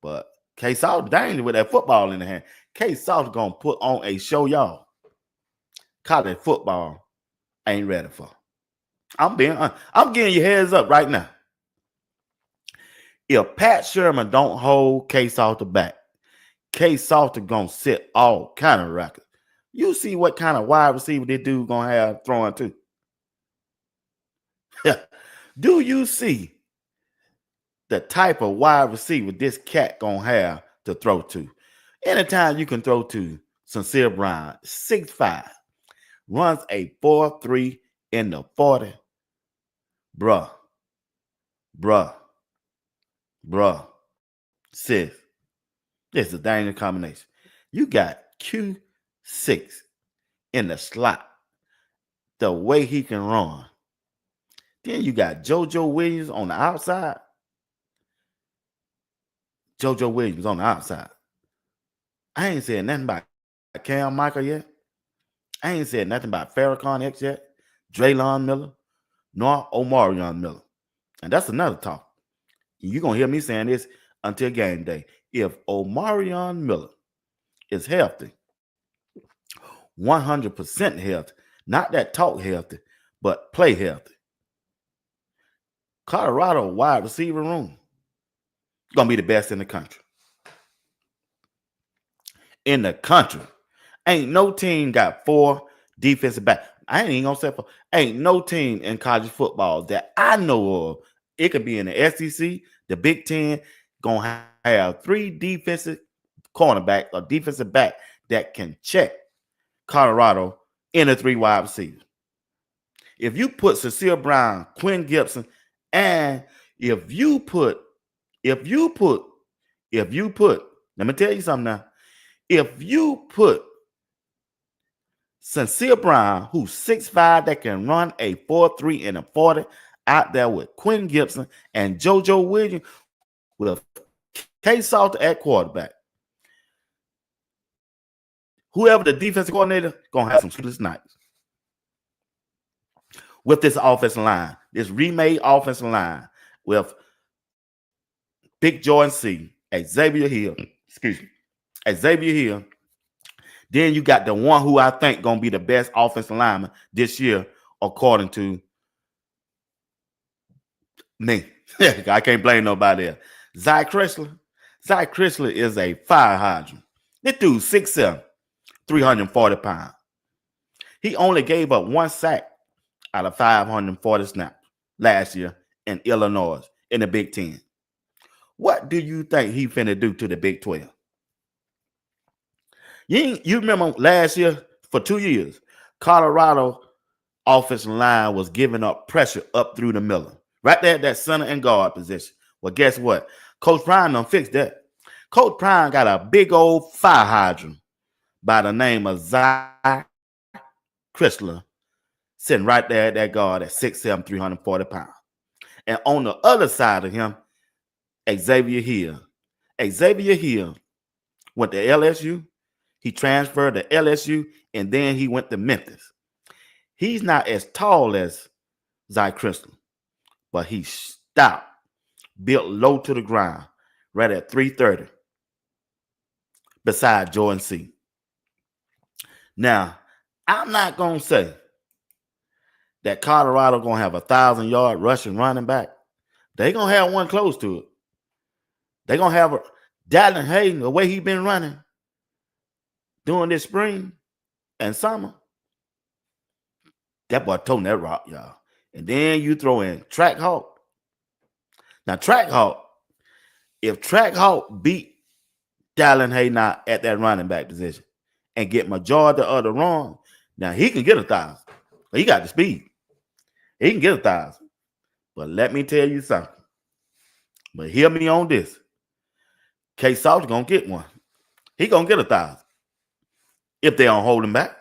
but K Salter dangerous with that football in the hand. K Salter gonna put on a show, y'all. College football ain't ready for. I'm getting your heads up right now. If Pat Sherman don't hold K Salter back, K Salter gonna set all kind of records. You see what kind of wide receiver this dude gonna have throwing to. Do you see the type of wide receiver this cat gonna have to throw to? Anytime you can throw to Sincere Brown, 6'5", runs a 4.3 in the 40. Bruh. Sis, this is a dangerous combination. You got Q6. in the slot. The way he can run. Then you got JoJo Williams on the outside. JoJo Williams on the outside. I ain't said nothing about Cam Michael yet. I ain't said nothing about Farrakhan X yet, Draylon Miller, nor Omarion Miller. And that's another talk. You're going to hear me saying this until game day. If Omarion Miller is healthy, 100% healthy, not that talk healthy, but play healthy, Colorado wide receiver room going to be the best in the country. In the country. Ain't no team got 4 defensive back. I ain't even going to say 4. Ain't no team in college football that I know of. It could be in the SEC, the Big Ten, going to have 3 defensive cornerback or defensive back that can check Colorado in a 3 wide receiver. If you put Cecile Brown, Quinn Gibson, and if you put, let me tell you something now. If you put Cecile Brown, who's 6'5", that can run a 4.3 and a 40 out there with Quinn Gibson and JoJo Williams with K. Salter at quarterback, whoever the defensive coordinator going to have some sleepless nights with this offensive line, this remade offensive line with Big Jordan C, Xavier Hill. Then you got the one who I think going to be the best offensive lineman this year, according to me. I can't blame nobody else. Zy Chrysler. Zy Chrysler is a fire hydrant. This dude's 6'7", 340 pounds. He only gave up 1 sack out of 540 snaps last year in Illinois in the Big Ten. What do you think he finna do to the Big 12? You remember last year, for 2 years, Colorado offensive line was giving up pressure up through the middle. Right there at that center and guard position. Well, guess what? Coach Prime done fixed that. Coach Prime got a big old fire hydrant by the name of Zy Chrysler sitting right there at that guard at 6'7", 340 pounds. And on the other side of him, Xavier Hill. Xavier Hill went to LSU. He transferred to LSU, and then he went to Memphis. He's not as tall as Zy Chrysler, but he's stout, built low to the ground, right at 330, beside Jordan C. Now, I'm not going to say that Colorado going to have a 1,000-yard rushing running back. They're going to have one close to it. They're going to have Dallin Hayden, the way he been running during this spring and summer. That boy toting that rock, y'all. And then you throw in Track Hawk. Now, Track Hawk, if Track Hawk beat Dallin Hayden out at that running back position and get majority of the run, now he can get 1,000. He got the speed. He can get 1,000. But let me tell you something. But hear me on this. K. Salter going to get one. He going to get 1,000 if they don't hold him back.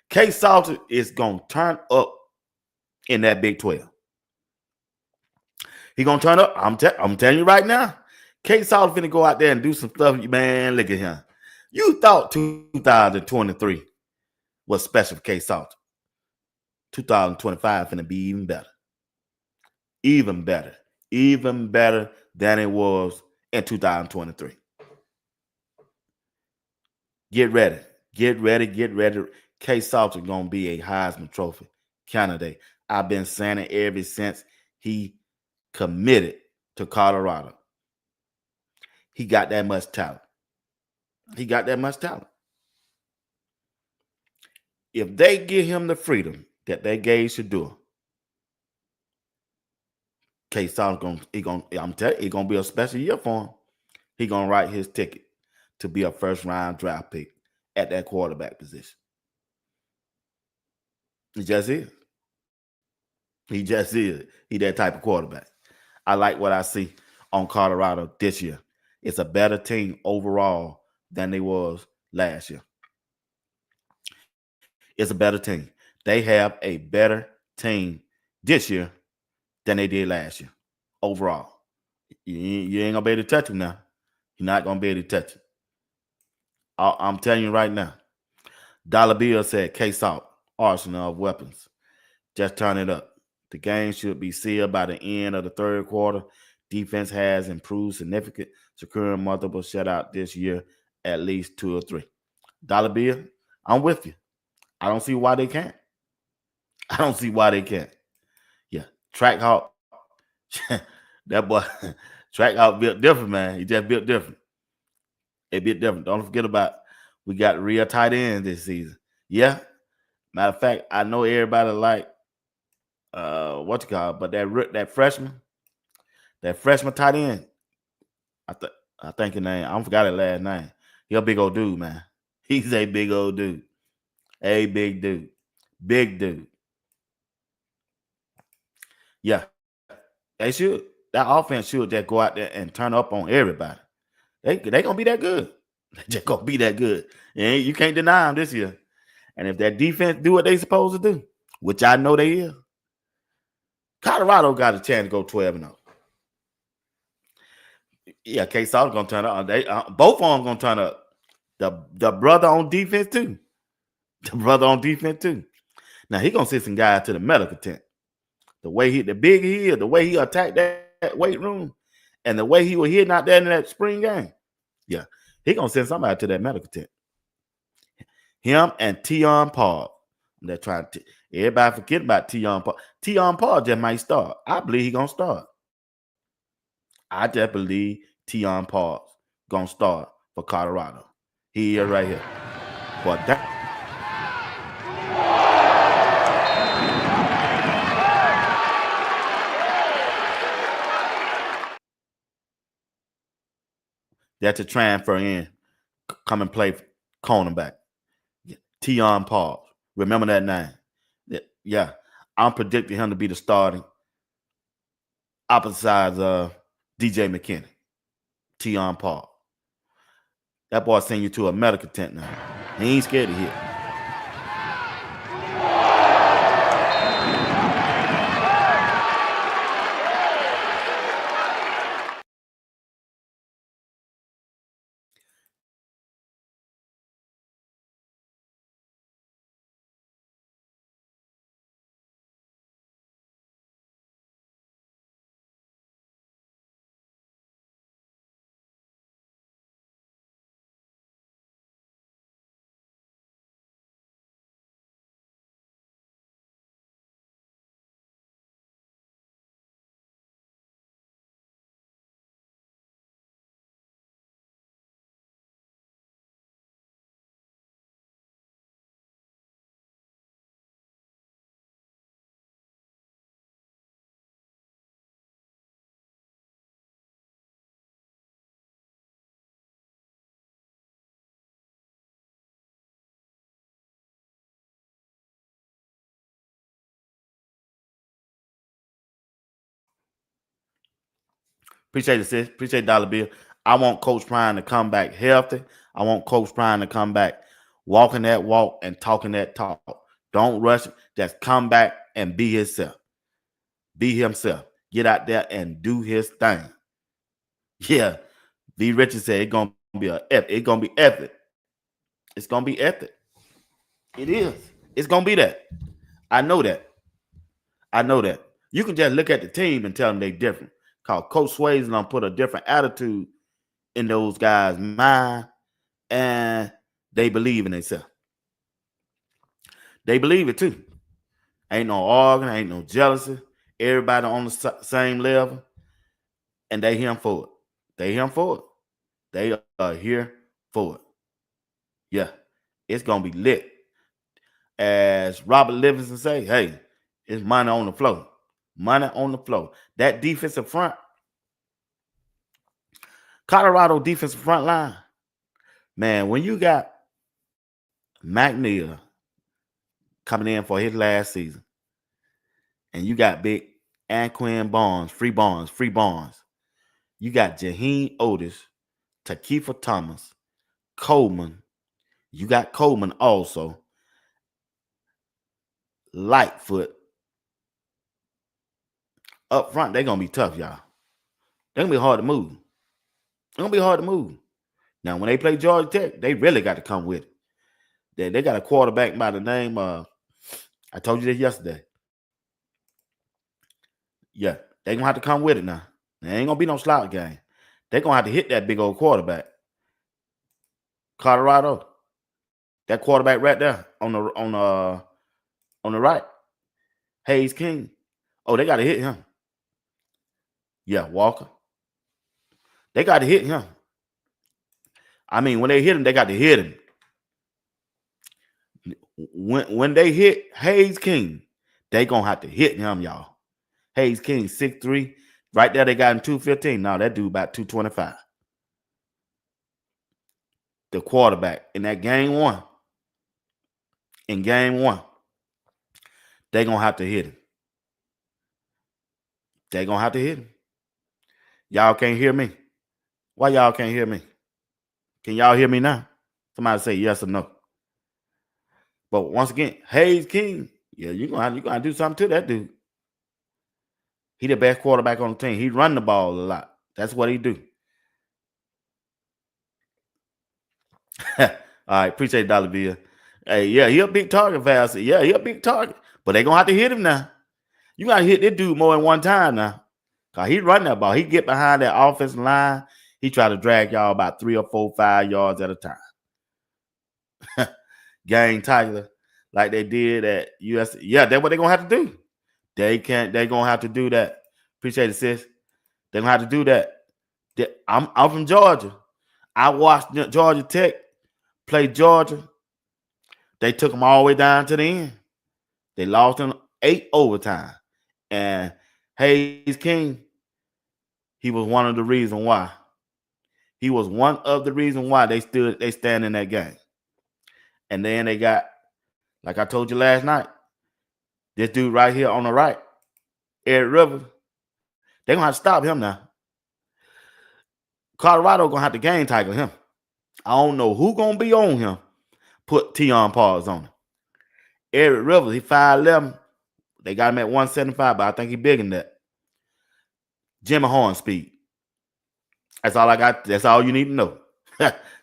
K. Salter is going to turn up in that Big 12. He going to turn up. I'm telling you right now. K. Salter finna go out there and do some stuff. Man, look at him. You thought 2023 was special for K. Salter. 2025 finna be even better. Even better. Even better than it was in 2023. Get ready. Get ready. Get ready. K. Salter going to be a Heisman Trophy candidate. I've been saying it ever since he committed to Colorado. He got that much talent. He got that much talent. If they give him the freedom that they gave Shedeur, K. Salter I'm telling you, it's gonna be a special year for him. He gonna write his ticket to be a first-round draft pick at that quarterback position. He just is. He just is. He that type of quarterback. I like what I see on Colorado this year. It's a better team overall than they was last year. is a better team. They have a better team this year than they did last year overall. You ain't gonna be able to touch them now. You're not gonna be able to touch it. I'm telling you right now. Dollar Bill said, K-Salt, arsenal of weapons. Just turn it up. The game should be sealed by the end of the third quarter. Defense has improved significantly, securing multiple shutouts this year, at least 2 or 3. Dollar Bill, I'm with you. I don't see why they can't. I don't see why they can't. Yeah, Trackhawk, that boy, Trackhawk built different, man. He just built different. It built different. Don't forget about we got real tight ends this season. Yeah. Matter of fact, I know everybody like what you call it, but that freshman tight end, I think his name, I forgot his last name. He a big old dude, man. He's a big old dude. A big dude. Big dude. Yeah. They should. That offense should just go out there and turn up on everybody. They gonna be that good. They just gonna be that good. And you can't deny them this year. And if that defense do what they supposed to do, which I know they is, Colorado got a chance to go 12-0. Yeah, K-Salt gonna turn up. Both of them gonna turn up. The brother on defense too. Now he gonna send some guys to the medical tent. The way the big he is, the way he attacked that weight room, and the way he was hitting out there in that spring game. Yeah, he gonna send somebody to that medical tent. Him and Tion Paul. They're trying to. Everybody forget about Tion Paul. Tion Paul just might start. I believe he gonna start. I just believe Tion Paul gonna start for Colorado. He is right here. But that's a transfer in. Come and play cornerback. Tion Paul. Remember that name. Yeah. I'm predicting him to be the starting opposite sides of DJ McKinney. Tion Paul. That boy send you to a medical tent now. He ain't scared to hit. Appreciate it, sis. Appreciate Dollar Bill. I want Coach Prime to come back healthy. I want Coach Prime to come back walking that walk and talking that talk. Don't rush him. Just come back and be himself. Be himself. Get out there and do his thing. Yeah. V. Richard said it's gonna be it's gonna be epic. It's gonna be epic. It is. It's gonna be that. I know that. You can just look at the team and tell them they're different. Cause Coach Swayze done put a different attitude in those guys' mind, and they believe in themselves. They believe it too. Ain't no arguing, ain't no jealousy. Everybody on the same level, and they here for it. They here for it. They are here for it. Yeah, it's gonna be lit. As Robert Livingston say, hey, it's money on the floor. Money on the floor. That defensive front, Colorado defensive front line, man, when you got McNeil coming in for his last season, and you got big Anquan Barnes, free Barnes. You got Jaheim Otis, Takifa Thomas, Coleman. You got Coleman also. Lightfoot. Up front, they're going to be tough, y'all. They're going to be hard to move. They're going to be hard to move. Now, when they play Georgia Tech, they really got to come with it. They got a quarterback by the name of, I told you this yesterday. Yeah, they're going to have to come with it now. There ain't going to be no slouch game. They're going to have to hit that big old quarterback. Colorado. That quarterback right there on the right. Hayes King. Oh, they got to hit him. Yeah, Walker. They got to hit him. I mean, when they hit him, they got to hit him. When they hit Hayes King, they going to have to hit him, y'all. Hayes King, 6'3". Right there, they got him 215. Now, that dude about 225. The quarterback in that game one. In game one, they going to have to hit him. They going to have to hit him. Y'all can't hear me? Why y'all can't hear me? Can y'all hear me now? Somebody say yes or no. But once again, Hayes King, yeah, you're going to do something to that dude. He the best quarterback on the team. He run the ball a lot. That's what he do. All right, appreciate it, Dollar Bill. Hey, yeah, he a big target, Val. Yeah, he a big target. But they going to have to hit him now. You got to hit this dude more than one time now. Because he run that ball. He get behind that offensive line. He try to drag y'all about 3 or 4, 5 yards at a time. Gang Tyler, like they did at US. Yeah, that's what they're going to have to do. They're going to have to do that. Appreciate it, sis. They're going to have to do that. I'm from Georgia. I watched Georgia Tech play Georgia. They took them all the way down to the end. They lost in 8 overtime. And Hayes King, he was one of the reasons why. He was one of the reasons why they stand in that game. And then they got, like I told you last night, this dude right here on the right, Eric Rivers, they're going to have to stop him now. Colorado going to have to game tackle him. I don't know who going to be on him. Put Tion Paws on him. Eric Rivers, he 5'11". They got him at 175, but I think he's bigger than that. Jimmy Horn speed. That's all I got. That's all you need to know.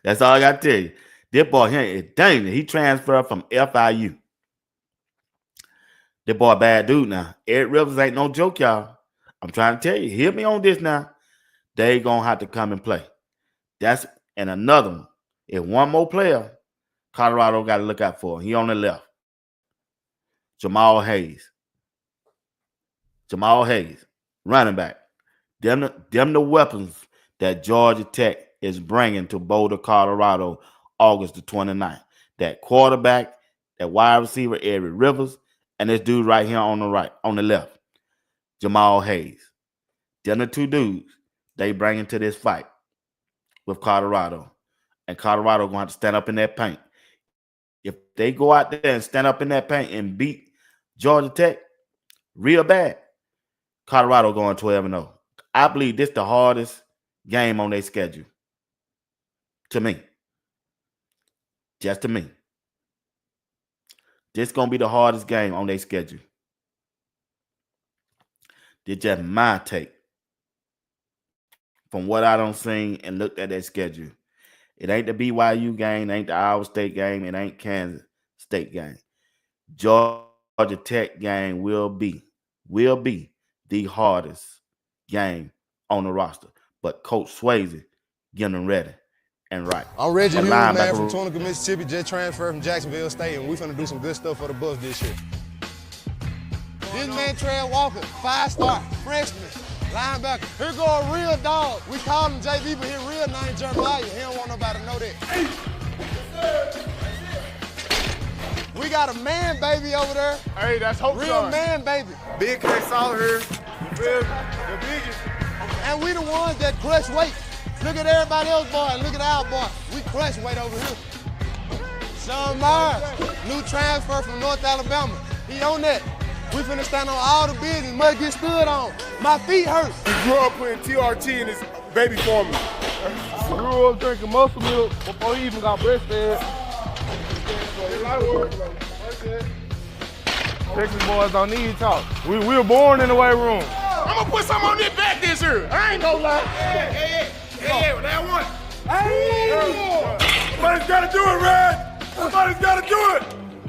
That's all I got to tell you. This boy here is dangerous. He transferred from FIU. This boy a bad dude now. Eric Rivers ain't no joke, y'all. I'm trying to tell you. Hear me on this now. They going to have to come and play. And another one. If one more player, Colorado got to look out for. He on the left. Jamal Hayes. Running back. Them the weapons that Georgia Tech is bringing to Boulder, Colorado, August the 29th. That quarterback, that wide receiver, Eric Rivers, and this dude right here on the left, Jamal Hayes. Them the two dudes they bring into this fight with Colorado. And Colorado going to have to stand up in that paint. If they go out there and stand up in that paint and beat Georgia Tech real bad, Colorado going 12-0. I believe this the hardest game on their schedule. To me. Just to me. This going to be the hardest game on their schedule. It's just my take. From what I done seen and looked at their schedule. It ain't the BYU game. It ain't the Iowa State game. It ain't Kansas State game. Georgia Tech game will be the hardest game on the roster. But Coach Swayze getting them ready and right. I'm Reggie Hughes, man, from Tunica, Mississippi. Just transferred from Jacksonville State, and we're finna do some good stuff for the Bucks this year. This man, Trey Walker, 5-star, freshman, linebacker. Here go a real dog. We call him JB, but his real name Jeremiah. He don't want nobody to know that. We got a man baby over there. Hey, that's Hope Real son. man baby. Big K Solid here. The biggest. And we the ones that crush weight. Look at everybody else, boy, and look at our boy. We crush weight over here. Sean Myers, new transfer from North Alabama. He on that. We finna stand on all the business. Must get stood on. My feet hurt. He grew up putting TRT in his baby formula. Grew up drinking muscle milk before he even got breastfed. Texas boys don't need talk. We were born in the weight room. I'm gonna put something on this back this year. I ain't gonna lie. Hey, that one. Hey! Somebody's gotta do it, Red. Somebody's gotta do it.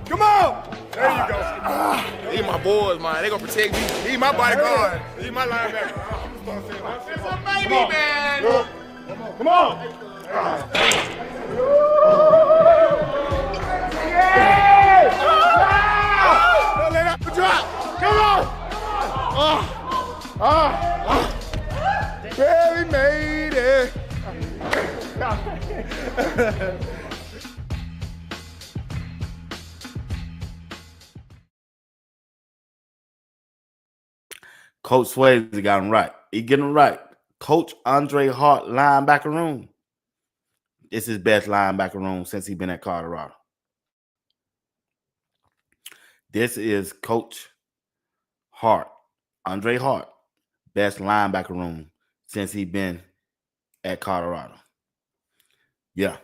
Come on. There you go. These my boys, man. They gonna protect me. He's my bodyguard. He's my linebacker. It's a baby, man. Come on. Yeah! Don't let that drop. Come on. Barely made it. Coach Swayze got him right. He getting him right. Coach Andre Hart linebacker room. It's his best linebacker room since he's been at Colorado. This is Coach Hart, Andre Hart, best linebacker room since he's been at Colorado. Yeah,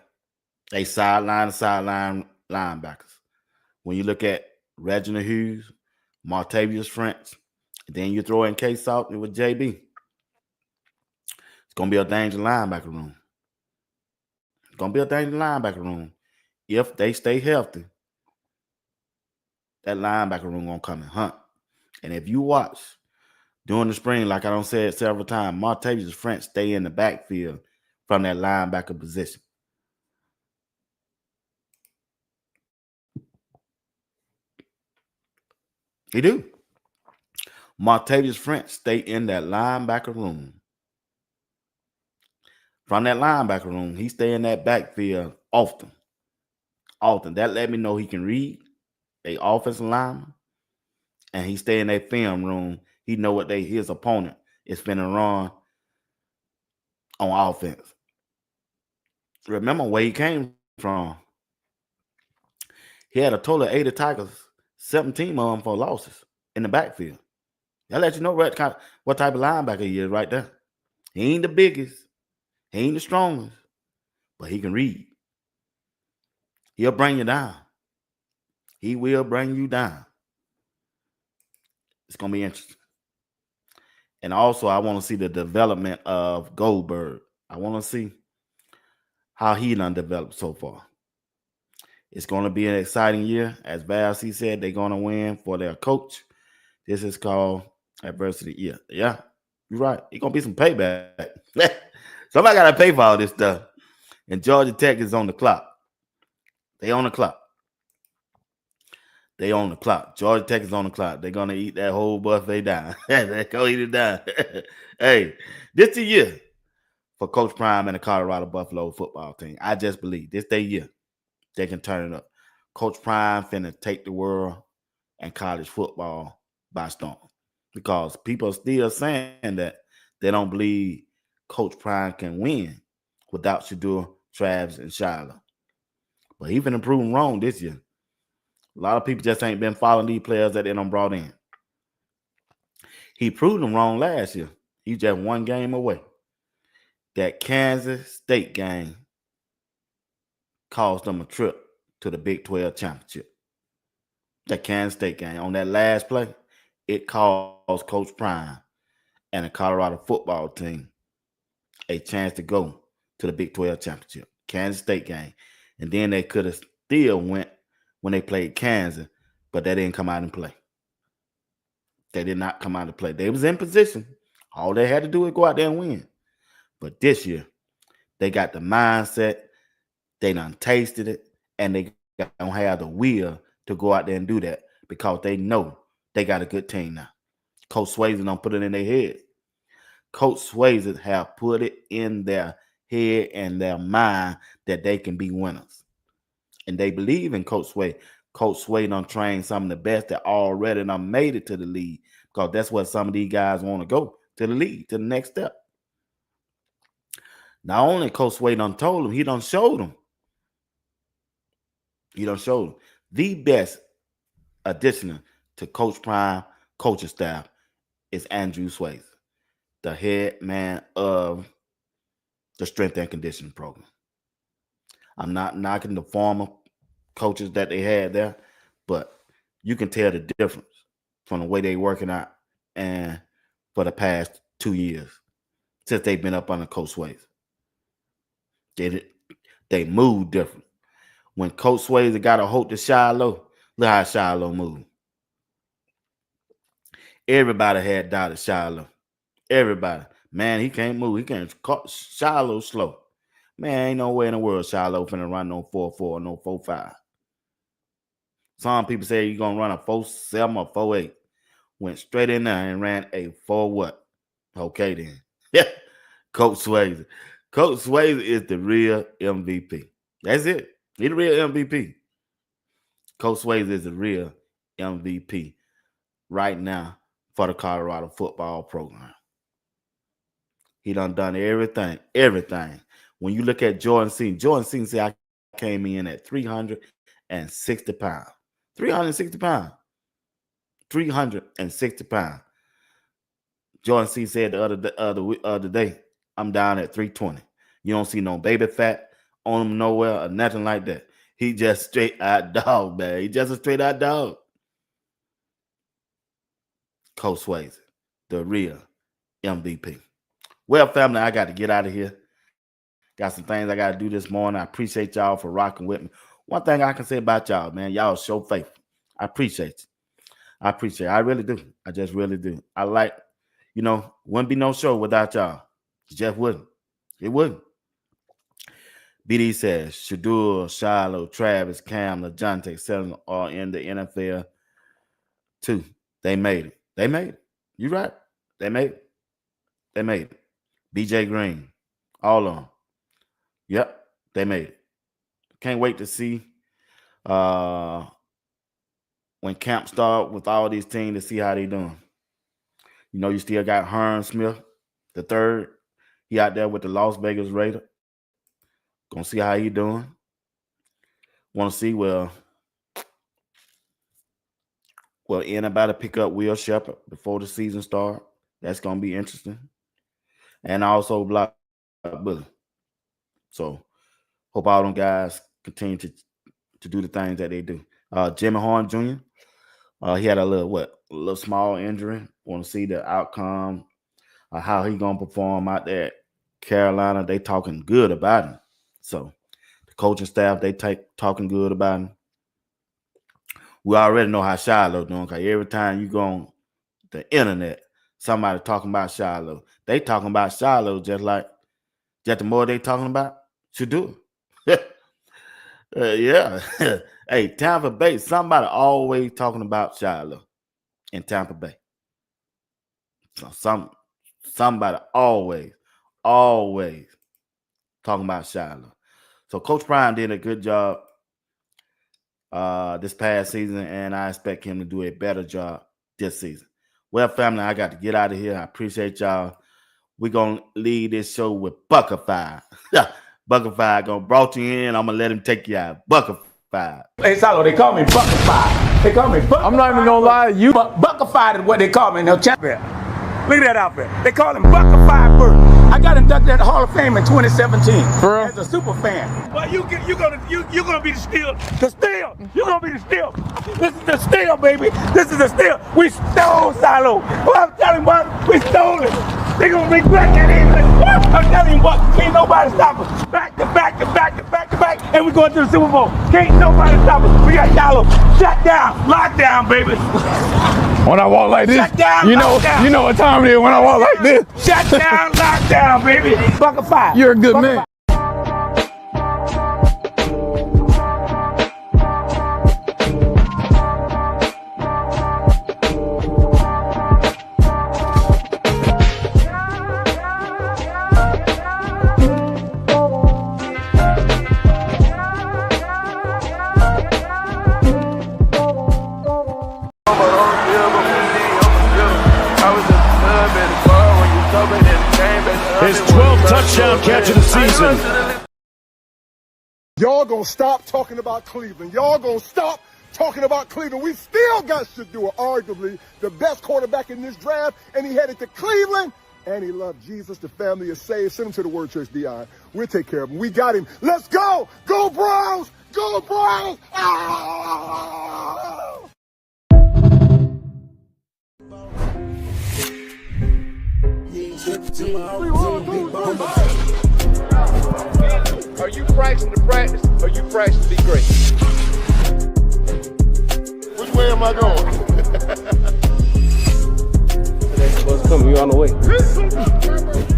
they sideline to sideline linebackers. When you look at Reginald Hughes, Martavius French, then you throw in K Salton with JB. It's going to be a dangerous linebacker room. It's going to be a dangerous linebacker room. If they stay healthy, that linebacker room going to come and hunt. And if you watch during the spring, like I done said several times, Martavius French stay in the backfield from that linebacker position. He do. Martavius French stay in that linebacker room. From that linebacker room, he stay in that backfield often. That let me know he can read a offensive lineman, and he stay in that film room. He know what his opponent is finna run on offense. Remember where he came from. He had a total of 80 tackles, 17 of them for losses in the backfield. That let you know what type of linebacker he is right there. He ain't the biggest. He ain't the strongest. But he can read. He'll bring you down. He will bring you down. It's going to be interesting. And also, I want to see the development of Goldberg. I want to see how he done developed so far. It's going to be an exciting year. As Val C said, they're going to win for their coach. This is called adversity year. Yeah, you're right. It's going to be some payback. Somebody got to pay for all this stuff. And Georgia Tech is on the clock. They on the clock. They on the clock. Georgia Tech is on the clock. They're going to eat that whole buffet down. They're going to eat it down. Hey, this the year for Coach Prime and the Colorado Buffalo football team. I just believe this their year. They can turn it up. Coach Prime finna take the world and college football by storm. Because people are still saying that they don't believe Coach Prime can win without Shedeur, Travis, and Shiloh. But he finna prove them wrong this year. A lot of people just ain't been following these players that they done brought in. He proved them wrong last year. He just one game away. That Kansas State game cost them a trip to the Big 12 championship. That Kansas State game, on that last play, it cost Coach Prime and the Colorado football team a chance to go to the Big 12 championship. Kansas State game. And then they could have still went when they played Kansas, but they didn't come out and play. They did not come out and play. They was in position. All they had to do was go out there and win. But this year, they got the mindset. They done tasted it, and they don't have the will to go out there and do that because they know they got a good team now. Coach Swayze don't put it in their head. Coach Swayze have put it in their head and their mind that they can be winners. And they believe in Coach Swayze. Coach Swayze done trained some of the best that already done made it to the league because that's what some of these guys want to go, to the league, to the next step. Not only Coach Swayze done told them, he done showed them. He done showed them. The best addition to Coach Prime coaching staff is Andrew Swayze, the head man of the strength and conditioning program. I'm not knocking the former coaches that they had there, but you can tell the difference from the way they working out and for the past 2 years since they've been up under Coach Swayze. They move different. When Coach Swayze got a hold to Shiloh, look how Shiloh moved. Everybody had doubted Shiloh. Everybody. Man, he can't move. He can't. Shiloh slow. Man, ain't no way in the world Shiloh finna run no 4.4, no 4.5. Some people say you're going to run a 4.7 or 4.8. Went straight in there and ran a 4 what? Okay, then. Yeah. Coach Swayze. Coach Swayze is the real MVP. That's it. He's the real MVP. Coach Swayze is the real MVP right now for the Colorado football program. He done everything. When you look at Jordan Seaton said I came in at 360 pounds. 360 pounds. 360 pounds. Jordan Seaton said the other day, I'm down at 320. You don't see no baby fat on him nowhere or nothing like that. He just straight out dog, man. He just a straight out dog. Coach Swayze, the real MVP. Well, family, I got to get out of here. Got some things I got to do this morning. I appreciate y'all for rocking with me. One thing I can say about y'all, man, y'all show faithful. I appreciate you. I really do. I just really do. I like, wouldn't be no show without y'all. It just wouldn't. It wouldn't. BD says, Shedeur, Shiloh, Travis, Cam, LeJohntay, Selling are in the NFL too. They made it. They made it. You right. They made it. They made it. BJ Green, all of them. Yep, they made it. Can't wait to see when camp start with all these teams to see how they doing. You still got Hearn Smith, the third. He out there with the Las Vegas Raiders. Gonna see how he doing. Want to see will anybody pick up Will Shepherd before the season start? That's gonna be interesting. And also block Bully. So hope all them guys continue to do the things that they do. Jimmy Horn Jr. He had a little small injury. Want to see the outcome, how he gonna perform out there at Carolina. They talking good about him. So the coaching staff, they talking good about him. We already know how Shiloh doing, because every time you go on the internet, somebody talking about Shiloh. They talking about Shiloh just the more they talking about Shedeur. Yeah. Hey, Tampa Bay, somebody always talking about Shiloh in Tampa Bay. So somebody always talking about Shiloh. So Coach Prime did a good job this past season, and I expect him to do a better job this season. Well, family, I got to get out of here. I appreciate y'all. We're going to leave this show with Buckafy. Buckafy going to brought you in. I'm going to let him take you out. Buckafy. Hey, Salo, they call me Buckafy. They call me Buckafy. I'm not even going to lie. Buckafy is what they call me in the champion. Look at that outfit. They call him Buckafy Bird. I got inducted at the Hall of Fame in 2017 as a super fan. But you're gonna be the steal. You're gonna be the steal. This is the steal, baby. This is the steal. We stole Silo. Well, I'm telling you what, we stole it. They gonna regret that evening. I'm telling you what, can't nobody stop us. Back to back to back to back to back, and we're going to the Super Bowl. Can't nobody stop us. We got Silo. Shut down, lock down, baby. When I walk like this, shut down, you know what time it is when I walk like this. Shut down, lock down, baby. Buckafy. You're a good man. His 12th touchdown catch of the season. Y'all gonna stop talking about Cleveland. Y'all gonna stop talking about Cleveland. We still got Shedeur, arguably the best quarterback in this draft, and he headed to Cleveland, and he loved Jesus. The family is saved. Send him to the Word Church, Dion. We'll take care of him. We got him. Let's go! Go Browns! Go Browns! Ah! Are you practicing to practice, or you practicing to be great? Which way am I going? The next bus coming, you on the way.